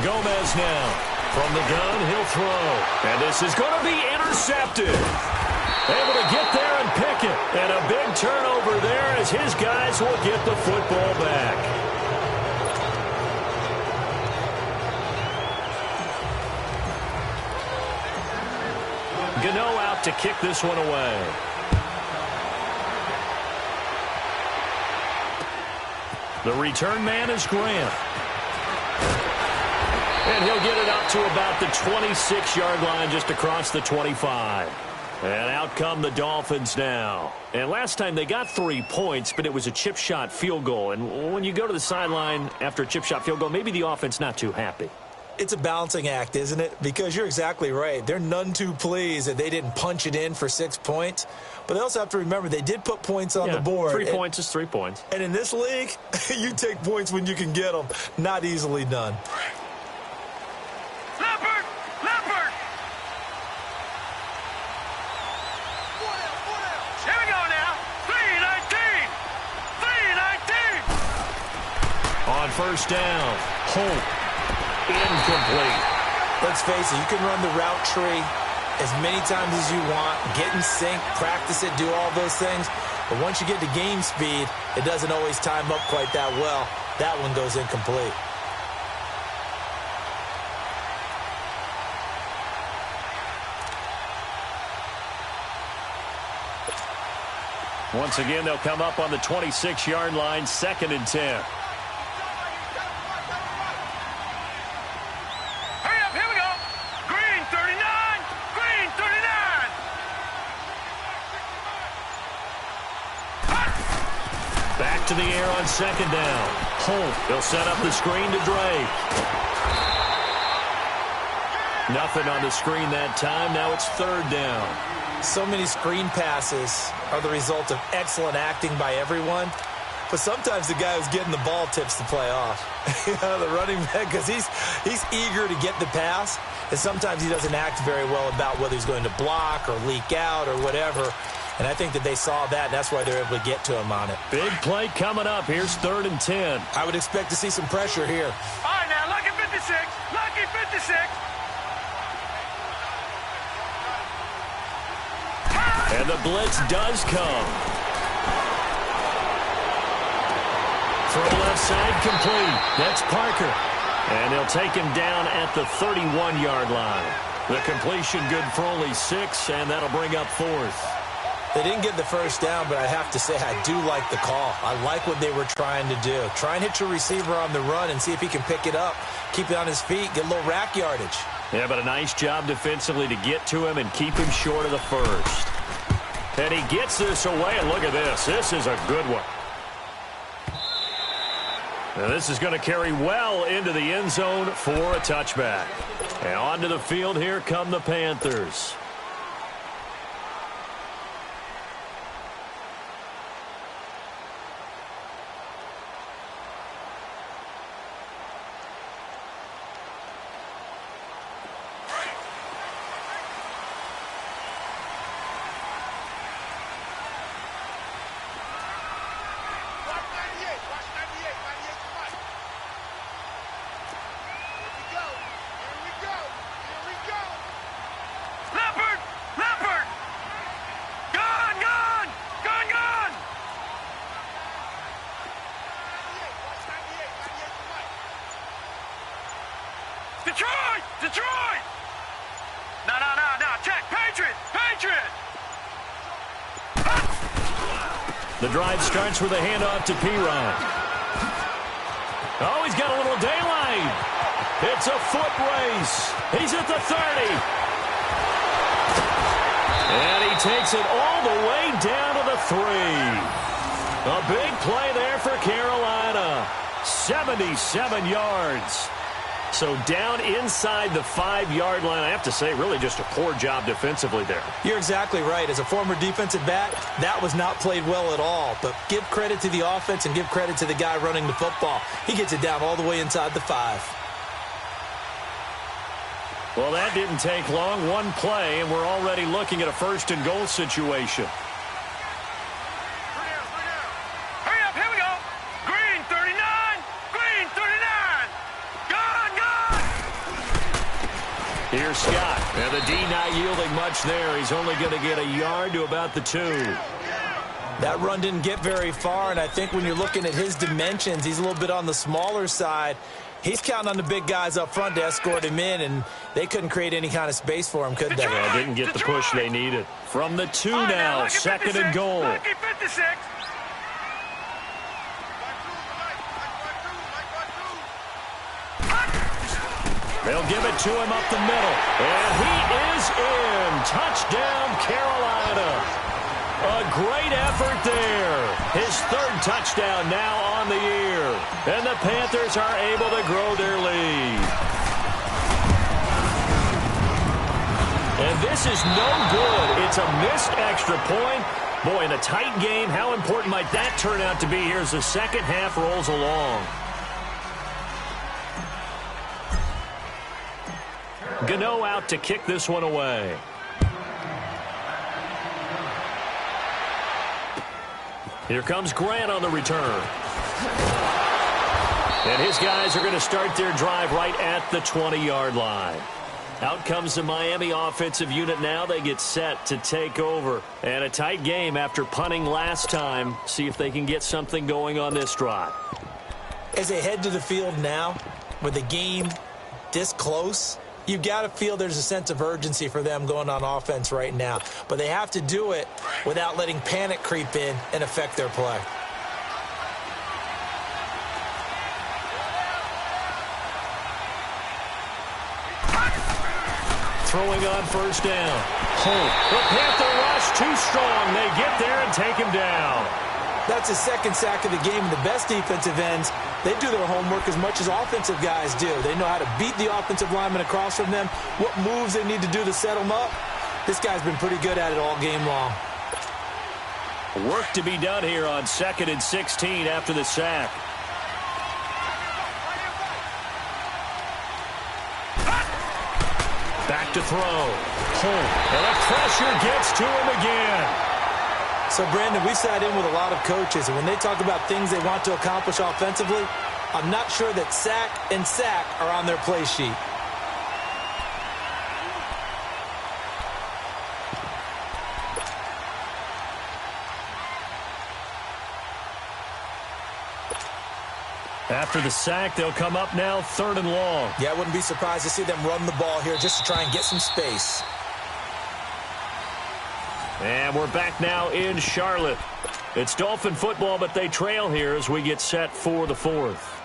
Gomez now. From the gun, he'll throw. And this is going to be intercepted. Able to get there and pick it. And a big turnover there as his guys will get the football back. Gano out to kick this one away. The return man is Grant. And he'll get it up to about the 26-yard line, just across the 25. And out come the Dolphins now. And last time they got 3 points, but it was a chip shot field goal. And when you go to the sideline after a chip shot field goal, maybe the offense not too happy. It's a balancing act, isn't it? Because you're exactly right. They're none too pleased that they didn't punch it in for 6 points. But they also have to remember they did put points on the board. 3 points is 3 points. And in this league, you take points when you can get them. Not easily done. On first down, Holt, incomplete. Let's face it, you can run the route tree as many times as you want, get in sync, practice it, do all those things. But once you get to game speed, it doesn't always time up quite that well. That one goes incomplete. Once again, they'll come up on the 26-yard line, 2nd and 10. Back to the air on 2nd down. Holt, they'll set up the screen to Drake. Nothing on the screen that time. Now it's 3rd down. So many screen passes are the result of excellent acting by everyone. But sometimes the guy who's getting the ball tips the play off. The running back, because he's eager to get the pass. And sometimes he doesn't act very well about whether he's going to block or leak out or whatever. And I think that they saw that, and that's why they're able to get to him on it. Big play coming up. Here's 3rd and 10. I would expect to see some pressure here. All right, now, lucky 56. Lucky 56. And the blitz does come. From Left side complete. That's Parker. And they'll take him down at the 31-yard line. The completion good for only 6, and that'll bring up 4th. They didn't get the first down, but I have to say I do like the call. I like what they were trying to do. Try and hit your receiver on the run and see if he can pick it up, keep it on his feet, get a little rack yardage. Yeah, but a nice job defensively to get to him and keep him short of the first. And he gets this away, and look at this. This is a good one. Now this is going to carry well into the end zone for a touchback. And onto the field, here come the Panthers. Detroit! No, check, Patriot! The drive starts with a handoff to P-Ryan. Oh, he's got a little daylight. It's a foot race. He's at the 30. And he takes it all the way down to the 3. A big play there for Carolina. 77 yards. So down inside the 5-yard line. I have to say, really just a poor job defensively there. You're exactly right. As a former defensive back, that was not played well at all. But give credit to the offense and give credit to the guy running the football. He gets it down all the way inside the 5. Well, that didn't take long. One play, and we're already looking at a 1st and goal situation. Here's Scott. And the D not yielding much there. He's only going to get a yard to about the 2. That run didn't get very far, and I think when you're looking at his dimensions, he's a little bit on the smaller side. He's counting on the big guys up front to escort him in, and they couldn't create any kind of space for him, could they? Yeah, didn't get the push they needed. From the 2 now, 2nd and goal. They'll give it to him up the middle. And he is in. Touchdown, Carolina. A great effort there. His 3rd touchdown now on the year. And the Panthers are able to grow their lead. And this is no good. It's a missed extra point. Boy, in a tight game, how important might that turn out to be here as the second half rolls along? Gano out to kick this one away. Here comes Grant on the return. And his guys are going to start their drive right at the 20-yard line. Out comes the Miami offensive unit now. They get set to take over. And a tight game after punting last time. See if they can get something going on this drive. As they head to the field now, with the game this close, you've got to feel there's a sense of urgency for them going on offense right now. But they have to do it without letting panic creep in and affect their play. Throwing on 1st down. Holt. The Panther rush too strong. They get there and take him down. That's his 2nd sack of the game. And the best defensive ends, they do their homework as much as offensive guys do. They know how to beat the offensive lineman across from them, what moves they need to do to set them up. This guy's been pretty good at it all game long. Work to be done here on 2nd and 16 after the sack. Back to throw. Holt. And the pressure gets to him again. So, Brandon, we sat in with a lot of coaches, and when they talk about things they want to accomplish offensively, I'm not sure that sack and sack are on their play sheet. After the sack, they'll come up now 3rd and long. Yeah, I wouldn't be surprised to see them run the ball here just to try and get some space. And we're back now in Charlotte. It's Dolphin football, but they trail here as we get set for the 4th.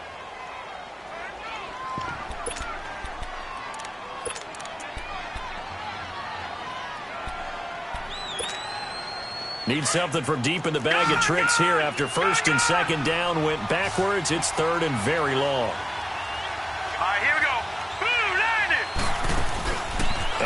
Need something from deep in the bag of tricks here after 1st and 2nd down went backwards. It's 3rd and very long. All right, here we go. Boom, landed.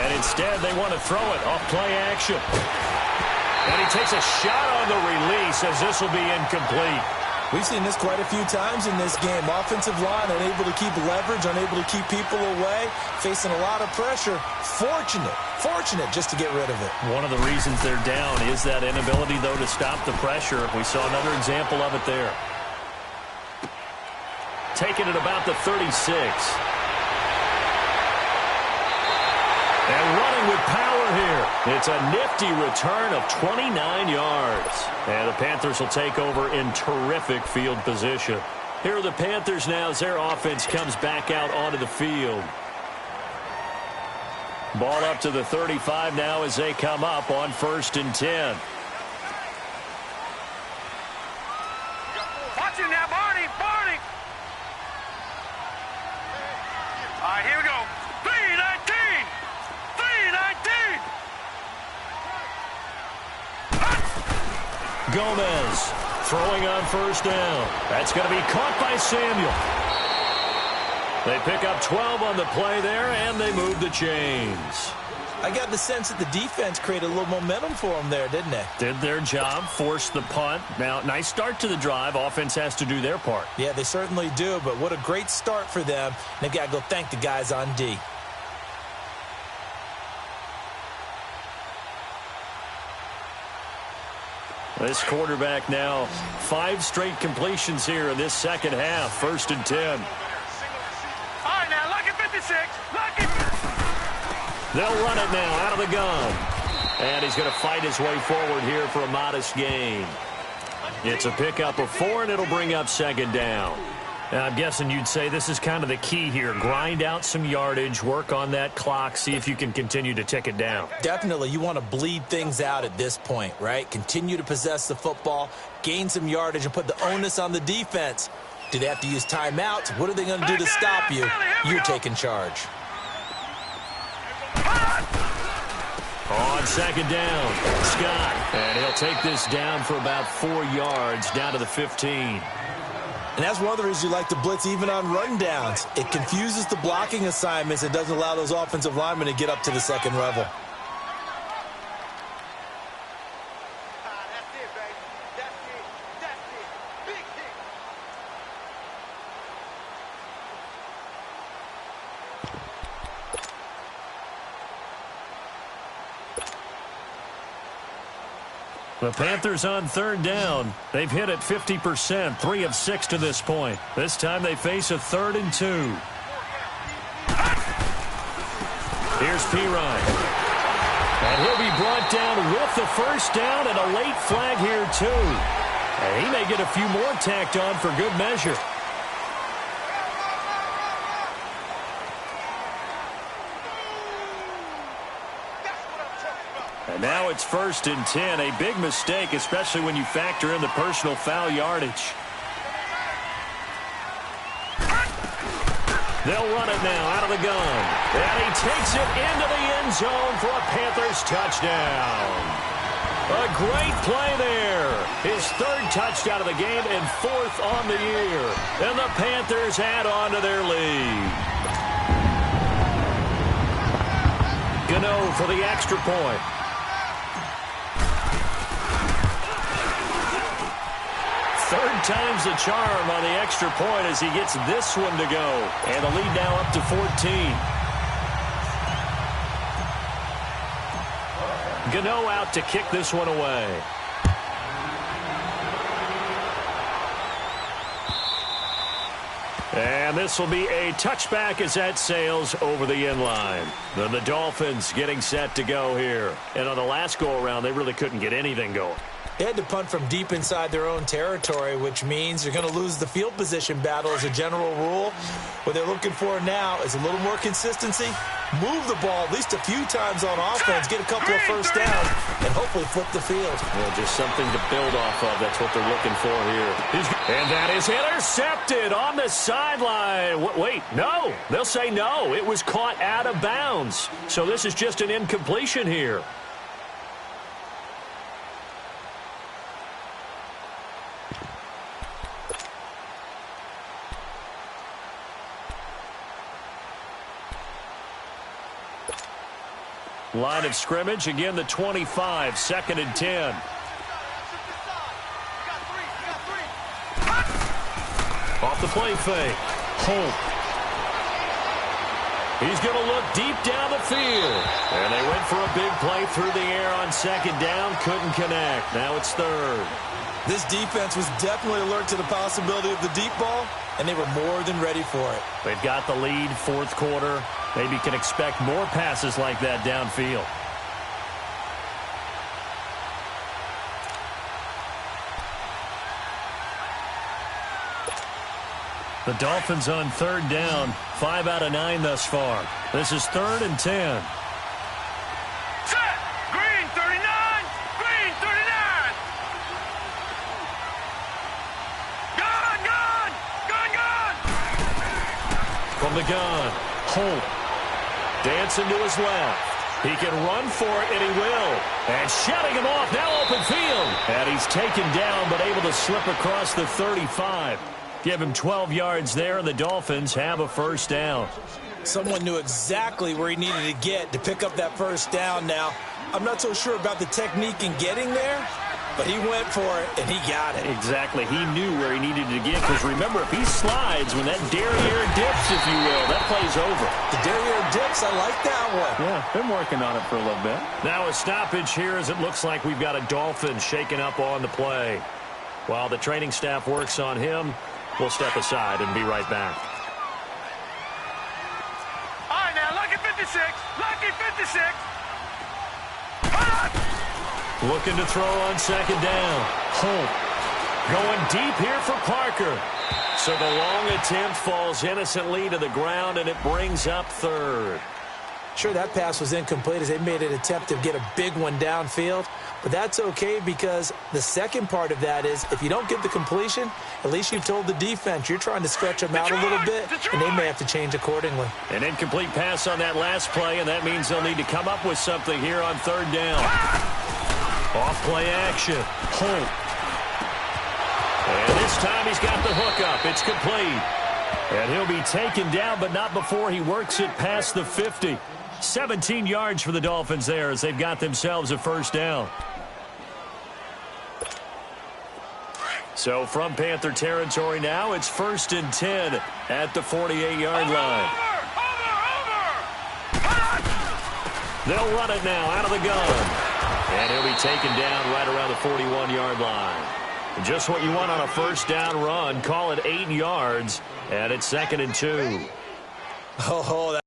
And instead, they want to throw it off play action. And he takes a shot on the release as this will be incomplete. We've seen this quite a few times in this game. Offensive line unable to keep leverage, unable to keep people away, facing a lot of pressure. Fortunate just to get rid of it. One of the reasons they're down is that inability, though, to stop the pressure. We saw another example of it there. Taking it about the 36. And running with power here. It's a nifty return of 29 yards. And the Panthers will take over in terrific field position. Here are the Panthers now as their offense comes back out onto the field. Ball up to the 35 now as they come up on 1st and 10. Watch it now, Barney. All right, here we go. 3-19. 3-19. Gomez throwing on 1st down. That's going to be caught by Samuel. They pick up 12 on the play there, and they move the chains. I got the sense that the defense created a little momentum for them there, didn't they? Did their job, forced the punt. Now, nice start to the drive. Offense has to do their part. Yeah, they certainly do, but what a great start for them. They've got to go thank the guys on D. This quarterback now, 5 straight completions here in this second half. 1st and 10. All right, now, lucky 56. Lucky. They'll run it now out of the gun. And he's going to fight his way forward here for a modest gain. It's a pickup of 4, and it'll bring up 2nd down. Now, I'm guessing you'd say this is kind of the key here. Grind out some yardage, work on that clock, see if you can continue to tick it down. Definitely, you want to bleed things out at this point, right? Continue to possess the football, gain some yardage, and put the onus on the defense. Do they have to use timeouts? What are they going to do to stop you? You're taking charge. On 2nd down, Scott. And he'll take this down for about 4 yards, down to the 15. And that's one of the reasons you like to blitz even on rundowns. It confuses the blocking assignments. It doesn't allow those offensive linemen to get up to the 2nd level. The Panthers on 3rd down. They've hit it 50%, 3 of 6 to this point. This time they face a 3rd and 2. Here's Pirine. And he'll be brought down with the 1st down and a late flag here too. And he may get a few more tacked on for good measure. And now it's 1st and 10. A big mistake, especially when you factor in the personal foul yardage. They'll run it now out of the gun. And he takes it into the end zone for a Panthers touchdown. A great play there. His 3rd touchdown of the game and 4th on the year. And the Panthers add on to their lead. Gano for the extra point. Third time's the charm on the extra point as he gets this one to go. And the lead now up to 14. Gano out to kick this one away. And this will be a touchback as that sails over the end line. Then the Dolphins getting set to go here. And on the last go-around, they really couldn't get anything going. They had to punt from deep inside their own territory, which means you're going to lose the field position battle as a general rule. What they're looking for now is a little more consistency, move the ball at least a few times on offense, get a couple of first downs, and hopefully flip the field. Well, just something to build off of. That's what they're looking for here. And that is intercepted on the sideline. Wait, no. They'll say no. It was caught out of bounds. So this is just an incompletion here. Line of scrimmage, again the 25, 2nd and 10. Off the play fake. Holt. He's going to look deep down the field. And they went for a big play through the air on 2nd down. Couldn't connect. Now it's 3rd. This defense was definitely alert to the possibility of the deep ball, and they were more than ready for it. They've got the lead, 4th quarter. Maybe can expect more passes like that downfield. The Dolphins on 3rd down, 5 out of 9 thus far. This is 3rd and 10. Set! Green 39! Green 39! Gun! Gun! Gun! Gun! From the gun, Holt. Dancing to his left. He can run for it, and he will. And shutting him off, now open field. And he's taken down, but able to slip across the 35. Give him 12 yards there, and the Dolphins have a first down. Someone knew exactly where he needed to get to pick up that first down now. I'm not so sure about the technique in getting there, but he went for it, and he got it. Exactly. He knew where he needed to get, because remember, if he slides, when that derriere dips, if you will, that play's over. The derriere dips, I like that one. Yeah, been working on it for a little bit. Now a stoppage here as it looks like we've got a Dolphin shaking up on the play. While the training staff works on him, we'll step aside and be right back. All right, now, lucky 56. Lucky 56. Looking to throw on 2nd down. Holt going deep here for Parker. So the long attempt falls innocently to the ground, and it brings up 3rd. Sure, that pass was incomplete as they made an attempt to get a big one downfield. But that's okay, because the second part of that is if you don't get the completion, at least you've told the defense you're trying to stretch them out a little bit, and they may have to change accordingly. An incomplete pass on that last play, and that means they'll need to come up with something here on 3rd down. Off-play action. Holt. And this time he's got the hook up. It's complete. And he'll be taken down, but not before he works it past the 50. 17 yards for the Dolphins there as they've got themselves a first down. So from Panther territory now, it's 1st and 10 at the 48-yard line. They'll run it now out of the gun. And he'll be taken down right around the 41-yard line. Just what you want on a first down run. Call it 8 yards, and it's 2nd and 2. Oh, that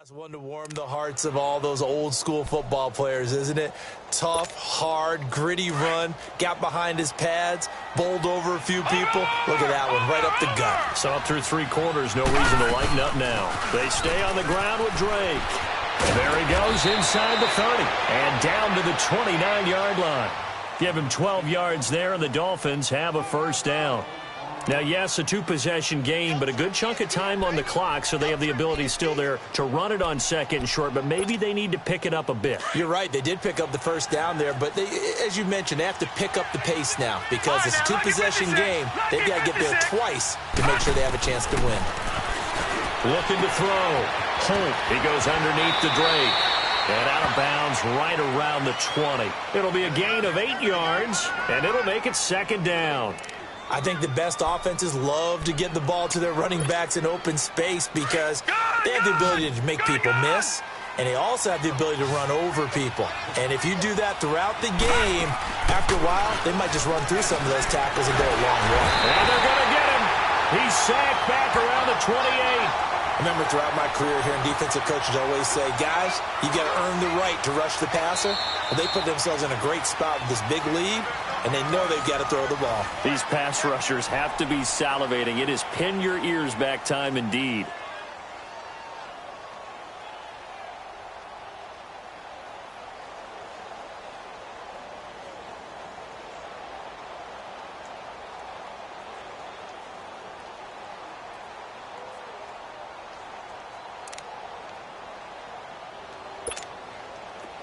That's one to warm the hearts of all those old-school football players, isn't it? Tough, hard, gritty run, got behind his pads, bowled over a few people. Look at that one, right up the gut. Saw through 3 quarters, no reason to lighten up now. They stay on the ground with Drake. And there he goes inside the 30 and down to the 29-yard line. Give him 12 yards there, and the Dolphins have a first down. Now, yes, a 2-possession game, but a good chunk of time on the clock, so they have the ability still there to run it on 2nd and short, but maybe they need to pick it up a bit. You're right. They did pick up the first down there, but they, as you mentioned, they have to pick up the pace now because it's a 2-possession game. They've got to get there twice to make sure they have a chance to win. Looking to throw. Holt. He goes underneath the Drake. And out of bounds right around the 20. It'll be a gain of 8 yards, and it'll make it second down. I think the best offenses love to get the ball to their running backs in open space because they have the ability to make people miss, and they also have the ability to run over people. And if you do that throughout the game, after a while, they might just run through some of those tackles and go a long way. And they're going to get him. He's sacked back around the 28. I remember throughout my career here, defensive coaches always say, guys, you got to earn the right to rush the passer. Well, they put themselves in a great spot with this big lead, and they know they've got to throw the ball. These pass rushers have to be salivating. It is pin your ears back time indeed.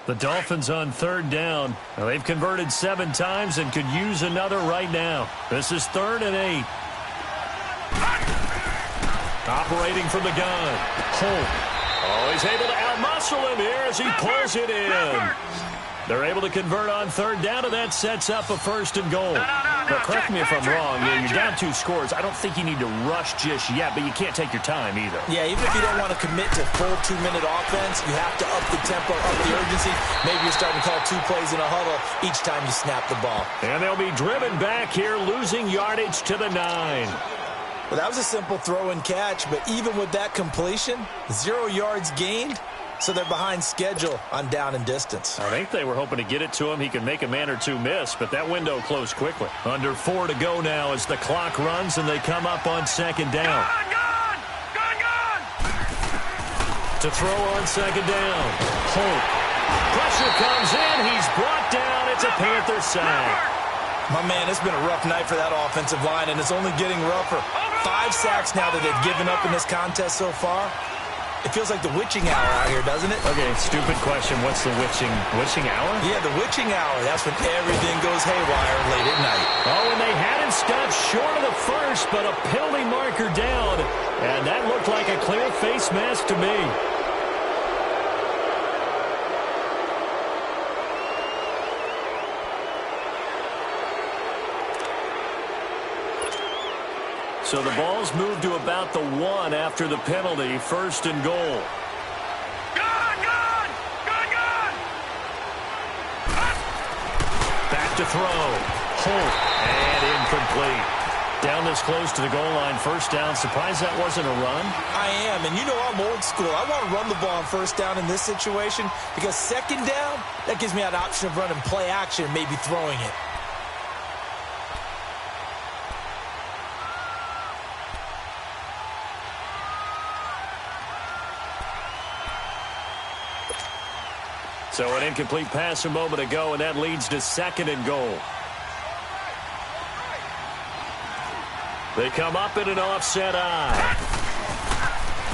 The Dolphins on third down. Now, they've converted 7 times and could use another right now. This is 3rd and 8. Operating from the gun. Holt. Oh, he's able to outmuscle him here as he pulls it in. They're able to convert on third down, and that sets up a 1st and goal. Now, correct me if I'm wrong. You're down 2 scores. I don't think you need to rush just yet, but you can't take your time either. Yeah, even if you don't want to commit to full 2-minute offense, you have to up the tempo, up the urgency. Maybe you're starting to call 2 plays in a huddle each time you snap the ball. And they'll be driven back here, losing yardage to the 9. Well, that was a simple throw and catch, but even with that completion, 0 yards gained. So they're behind schedule on down and distance. I think they were hoping to get it to him. He could make a man or 2 miss, but that window closed quickly. Under 4 to go now as the clock runs and they come up on 2nd down. Gun! To throw on 2nd down. Holt. Pressure comes in. He's brought down. It's a Panther sack. My man, it's been a rough night for that offensive line, and it's only getting rougher. 5 sacks now that they've given up in this contest so far. It feels like the witching hour out here, doesn't it? Okay, stupid question. What's the witching hour? Yeah, the witching hour. That's when everything goes haywire late at night. Oh, and they had him stopped short of the 1st, but a penalty marker down. And that looked like a clear face mask to me. So the ball's moved to about the 1 after the penalty. 1st and goal. Gun! Back to throw. Holt. And incomplete. Down this close to the goal line. 1st down. Surprised that wasn't a run? I am, and you know I'm old school. I want to run the ball on 1st down in this situation because 2nd down, that gives me an option of running play action and maybe throwing it. So an incomplete pass a moment ago, and that leads to 2nd and goal. They come up in an offset eye.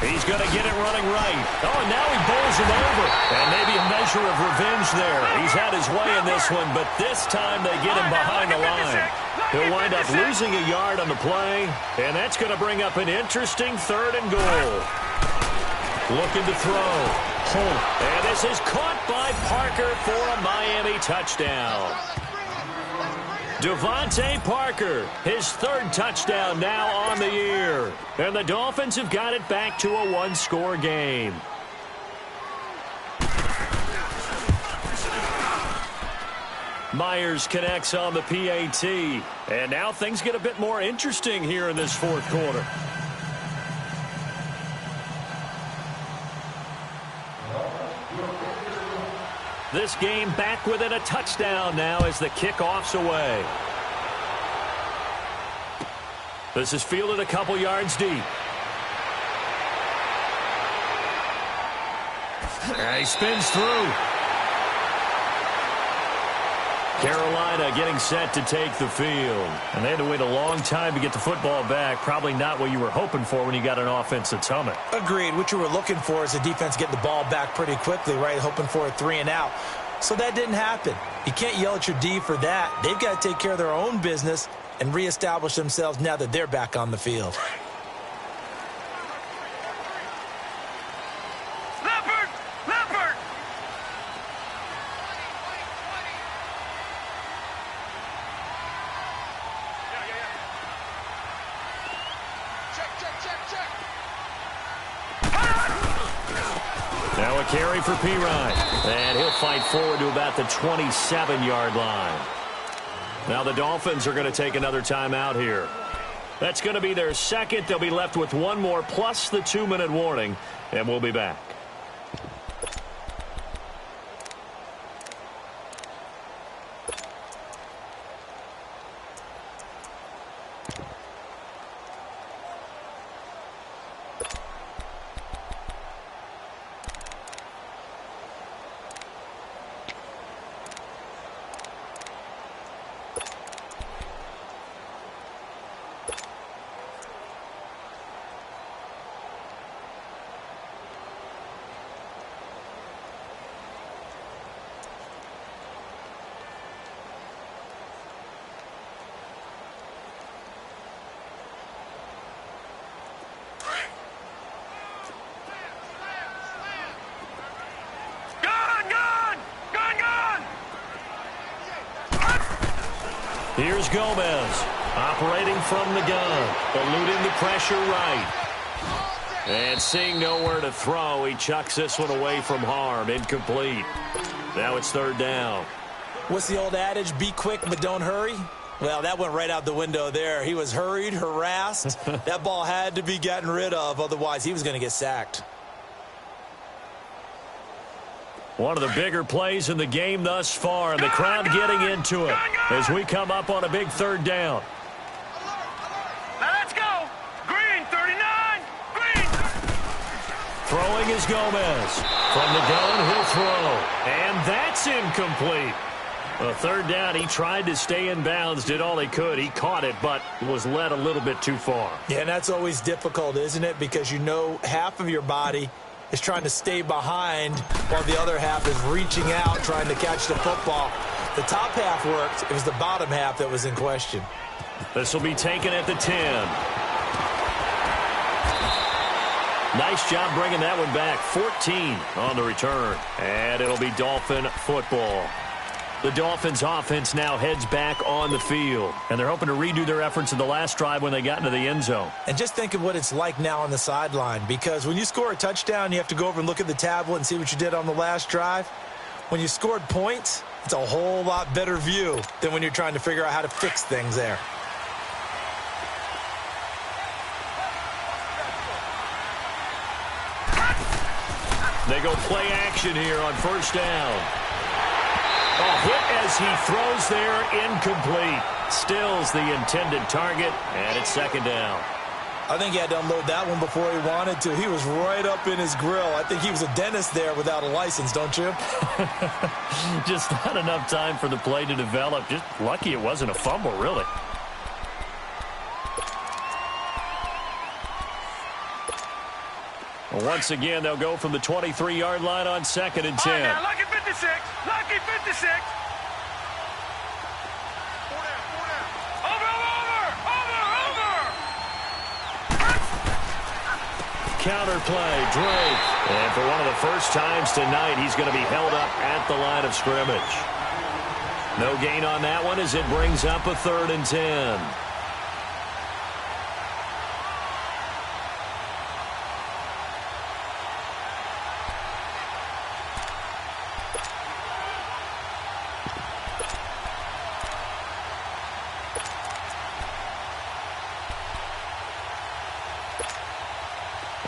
He's going to get it running right. Oh, and now he bowls him over. And maybe a measure of revenge there. He's had his way in this one, but this time they get him behind the line. He'll wind up losing a yard on the play, and that's going to bring up an interesting 3rd and goal. Looking to throw. Holt. And this is caught by Parker for a Miami touchdown. Devontae Parker, his 3rd touchdown now on the year. And the Dolphins have got it back to a 1-score game. Myers connects on the PAT. And now things get a bit more interesting here in this 4th quarter. This game back within a touchdown now as the kickoff's away. This is fielded a couple yards deep. And he spins through. Carolina getting set to take the field. And they had to wait a long time to get the football back. Probably not what you were hoping for when you got an offense that's humming. Agreed. What you were looking for is the defense getting the ball back pretty quickly, right? Hoping for a 3 and out. So that didn't happen. You can't yell at your D for that. They've got to take care of their own business and reestablish themselves now that they're back on the field. Now a carry for Pirine. And he'll fight forward to about the 27-yard line. Now the Dolphins are going to take another timeout here. That's going to be their second. They'll be left with one more plus the 2-minute warning. And we'll be back. Here's Gomez, operating from the gun, eluding the pressure right. And seeing nowhere to throw, he chucks this one away from harm, incomplete. Now it's third down. What's the old adage, be quick but don't hurry? Well, that went right out the window there. He was hurried, harassed. That ball had to be gotten rid of, otherwise he was going to get sacked. One of the bigger plays in the game thus far, and the crowd getting into it as we come up on a big third down. Now let's go. Green, 39. Green. Throwing is Gomez. From the gun, he'll throw. And that's incomplete. A third down, he tried to stay in bounds, did all he could. He caught it, but was led a little bit too far. Yeah, and that's always difficult, isn't it? Because you know half of your body is trying to stay behind while the other half is reaching out, trying to catch the football. The top half worked. It was the bottom half that was in question. This will be taken at the 10. Nice job bringing that one back. 14 on the return. And it'll be Dolphin football. The Dolphins offense now heads back on the field. And they're hoping to redo their efforts in the last drive when they got into the end zone. And just think of what it's like now on the sideline. Because when you score a touchdown, you have to go over and look at the tablet and see what you did on the last drive. When you scored points, it's a whole lot better view than when you're trying to figure out how to fix things there. They go play action here on first down. A hit as he throws there, incomplete. Stills the intended target, and it's second down. I think he had to unload that one before he wanted to. He was right up in his grill. I think he was a dentist there without a license, don't you? Just not enough time for the play to develop. Just lucky it wasn't a fumble, really. Well, once again, they'll go from the 23-yard line on second and 10. Now, lucky 56. Lucky 56. Counter play, Drake. And for one of the first times tonight, he's going to be held up at the line of scrimmage. No gain on that one as it brings up a third and 10.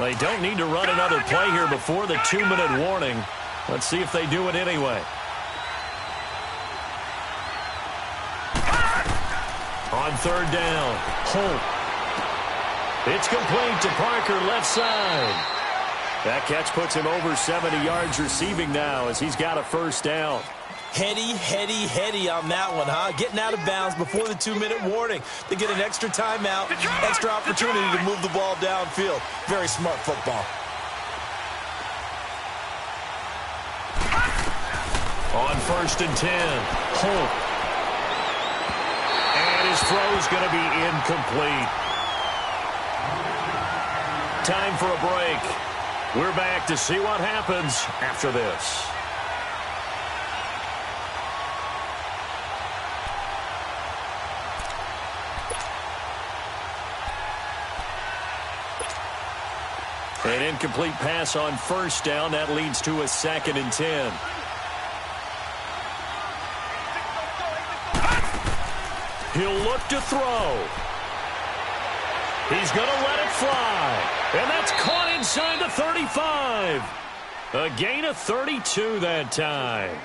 They don't need to run another play here before the 2-minute warning. Let's see if they do it anyway. On third down, Holt. It's complete to Parker, left side. That catch puts him over 70 yards receiving now as he's got a first down. Heady on that one, huh? Getting out of bounds before the 2-minute warning. They get an extra timeout, extra opportunity to move the ball downfield. Very smart football. On first and 10, Holt. And his throw's going to be incomplete. Time for a break. We're back to see what happens after this. An incomplete pass on first down. That leads to a 2nd and 10. He'll look to throw. He's going to let it fly. And that's caught inside the 35. A gain of 32 that time.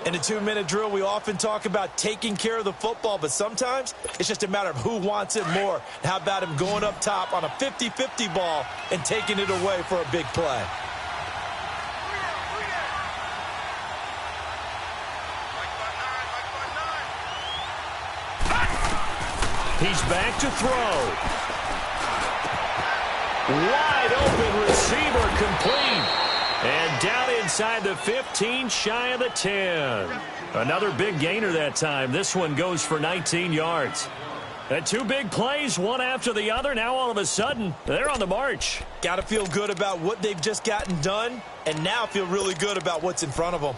In a 2-minute drill, we often talk about taking care of the football, but sometimes it's just a matter of who wants it more. How about him going up top on a 50-50 ball and taking it away for a big play? He's back to throw. Wide open receiver, complete. And down inside the 15, shy of the 10. Another big gainer that time. This one goes for 19 yards. And 2 big plays, one after the other. Now all of a sudden, they're on the march. Got to feel good about what they've just gotten done, and now feel really good about what's in front of them.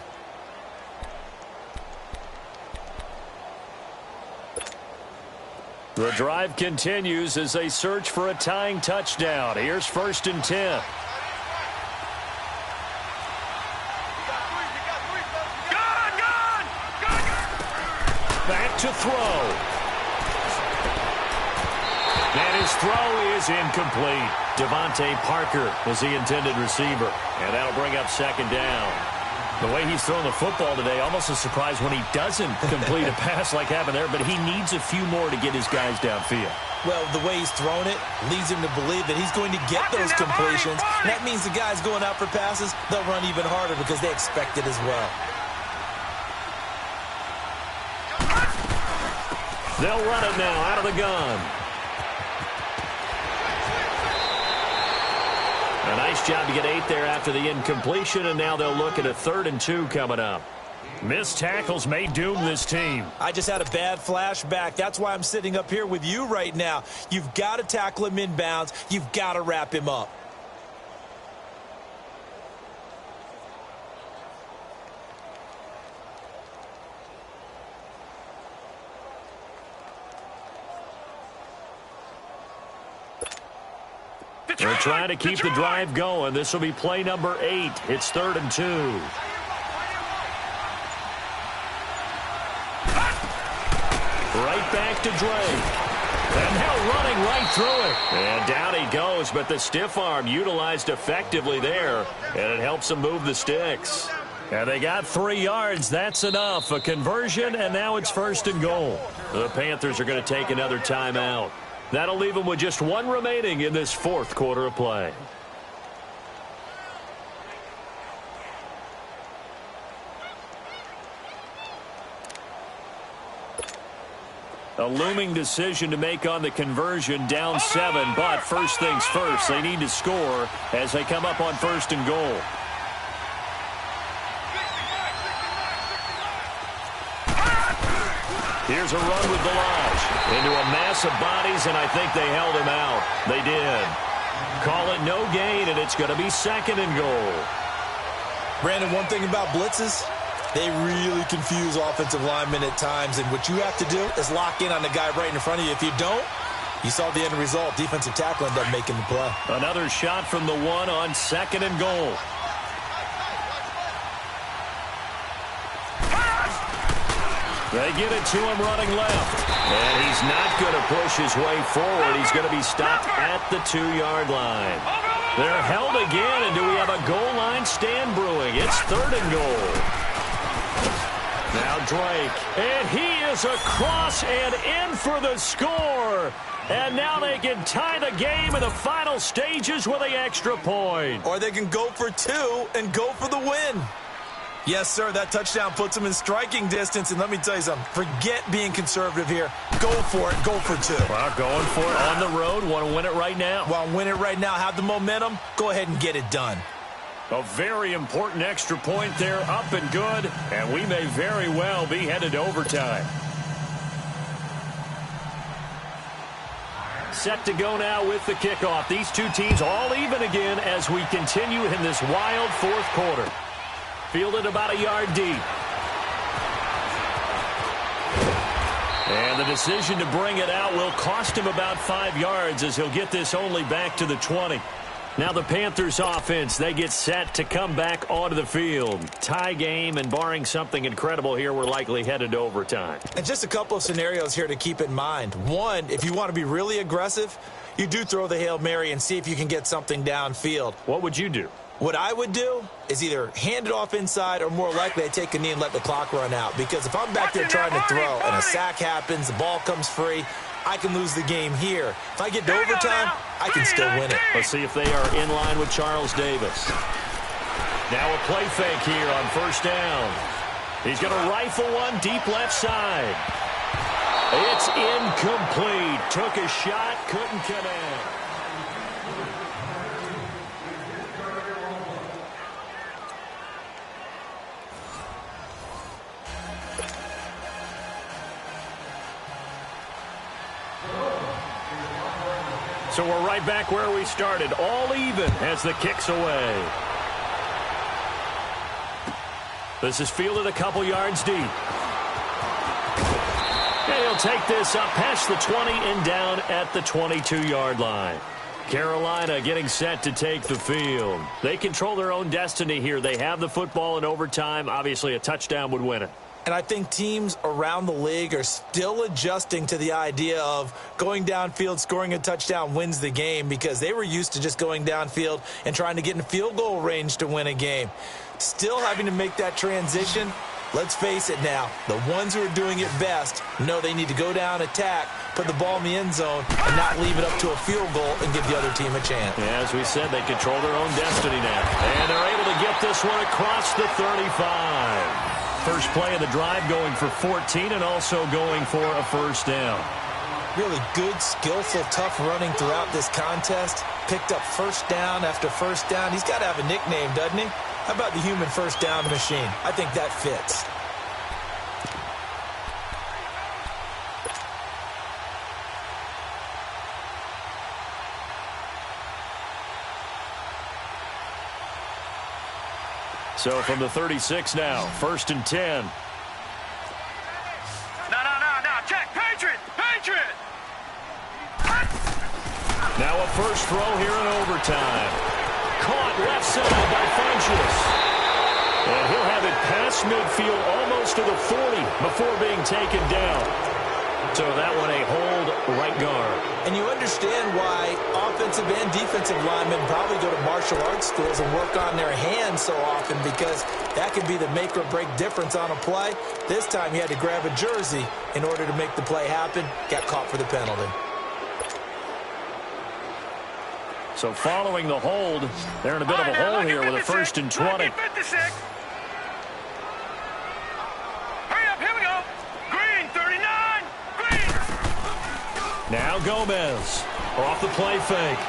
The drive continues as they search for a tying touchdown. Here's 1st and 10. Back to throw. And his throw is incomplete. Devontae Parker is the intended receiver. And that'll bring up 2nd down. The way he's thrown the football today, almost a surprise when he doesn't complete a pass like happened there, but he needs a few more to get his guys downfield. Well, the way he's thrown it leads him to believe that he's going to get those completions. And that means the guys going out for passes, they'll run even harder because they expect it as well. They'll run it now out of the gun. A nice job to get 8 there after the incompletion, and now they'll look at a 3rd and 2 coming up. Missed tackles may doom this team. I just had a bad flashback. That's why I'm sitting up here with you right now. You've got to tackle him inbounds. You've got to wrap him up. They're trying to keep the drive going. This will be play number 8. It's 3rd and 2. Right back to Drake. And now running right through it. And down he goes, but the stiff arm utilized effectively there. And it helps him move the sticks. And they got 3 yards. That's enough. A conversion, and now it's 1st and goal. The Panthers are going to take another timeout. That'll leave them with just 1 remaining in this 4th quarter of play. A looming decision to make on the conversion, down 7, but first things first, they need to score as they come up on 1st and goal. Here's a run with Delage into a mass of bodies, and I think they held him out. They did. Call it no gain, and it's going to be 2nd and goal. Brandon, one thing about blitzes, they really confuse offensive linemen at times, and what you have to do is lock in on the guy right in front of you. If you don't, you saw the end result. Defensive tackle ended up making the play. Another shot from the 1 on 2nd and goal. They get it to him running left. And he's not going to push his way forward. He's going to be stopped at the 2-yard line. They're held again, and do we have a goal line stand brewing? It's 3rd and goal. Now Drake, and he is across and in for the score. And now they can tie the game in the final stages with the extra point. Or they can go for 2 and go for the win. Yes, sir, that touchdown puts them in striking distance. And let me tell you something, forget being conservative here. Go for it, go for 2. Well, going for it on the road. Want to win it right now. Want to win it right now, have the momentum, go ahead and get it done. A very important extra point there, up and good. And we may very well be headed to overtime. Set to go now with the kickoff. These two teams all even again as we continue in this wild 4th quarter. Fielded about a yard deep. And the decision to bring it out will cost him about 5 yards as he'll get this only back to the 20. Now the Panthers offense, they get set to come back onto the field. Tie game, and barring something incredible here, we're likely headed to overtime. And just a couple of scenarios here to keep in mind. One, if you want to be really aggressive, you do throw the Hail Mary and see if you can get something downfield. What would you do? What I would do is either hand it off inside or more likely I take a knee and let the clock run out. Because if I'm back there trying to throw and a sack happens, the ball comes free, I can lose the game here. If I get to overtime, I can still win it. Let's see if they are in line with Charles Davis. Now a play fake here on first down. He's going to rifle one deep left side. It's incomplete. Took a shot, couldn't connect. So we're right back where we started, all even as the kick's away. This is fielded a couple yards deep. And he'll take this up past the 20 and down at the 22-yard line. Carolina getting set to take the field. They control their own destiny here. They have the football in overtime. Obviously, a touchdown would win it. And I think teams around the league are still adjusting to the idea of going downfield, scoring a touchdown wins the game, because they were used to just going downfield and trying to get in field goal range to win a game. Still having to make that transition. Let's face it now, the ones who are doing it best know they need to go down, attack, put the ball in the end zone, and not leave it up to a field goal and give the other team a chance. Yeah, as we said, they control their own destiny now. And they're able to get this one across the 35. First play of the drive going for 14 and also going for a first down. Really good, skillful, tough running throughout this contest. Picked up first down after first down. He's got to have a nickname, doesn't he? How about the human first down machine? I think that fits. So from the 36 now, 1st and 10. No, check, Patriot! Now a first throw here in overtime. Caught left side by Funchess. And he'll have it past midfield almost to the 40 before being taken down. So that one a hold right guard. And you understand why offensive and defensive linemen probably go to martial arts schools and work on their hands so often, because that could be the make or break difference on a play. This time he had to grab a jersey in order to make the play happen. Got caught for the penalty. So following the hold, they're in a bit of a hole here with a 1st and 20. Now Gomez off the play fake.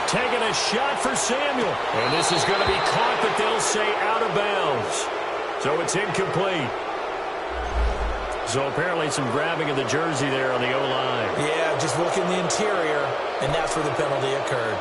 Taking a shot for Samuel. And this is going to be caught, but they'll say out of bounds. So it's incomplete. So apparently some grabbing of the jersey there on the O-line. Yeah, just look in the interior, and that's where the penalty occurred.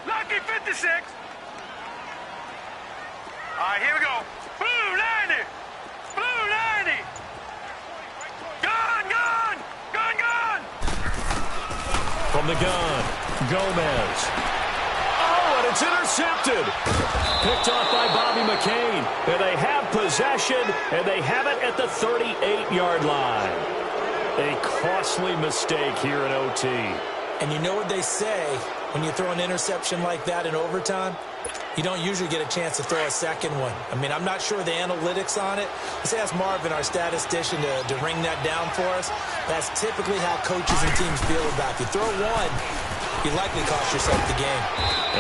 Lucky 56. All right, here we go. Blue 90. Blue 90. Gun. From the gun, Gomez. Oh, and it's intercepted. Picked off by Bobby McCain. And they have possession, and they have it at the 38-yard line. A costly mistake here in OT. And you know what they say when you throw an interception like that in overtime? You don't usually get a chance to throw a second one. I mean, I'm not sure the analytics on it. Let's ask Marvin, our statistician, to ring that down for us. That's typically how coaches and teams feel about it. You throw one, you likely cost yourself the game.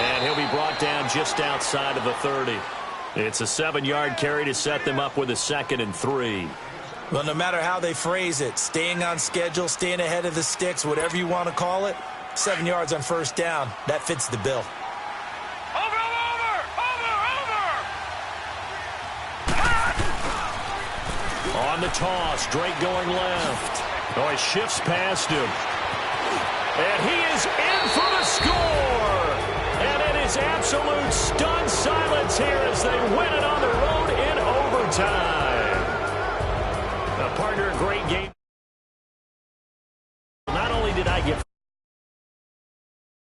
And he'll be brought down just outside of the 30. It's a 7-yard carry to set them up with a 2nd and 3. Well, no matter how they phrase it, staying on schedule, staying ahead of the sticks, whatever you want to call it, 7 yards on first down, that fits the bill. On the toss, Drake going left. Oh, he shifts past him. And he is in for the score. And it is absolute stunned silence here as they win it on the road in overtime. Partner, a great game.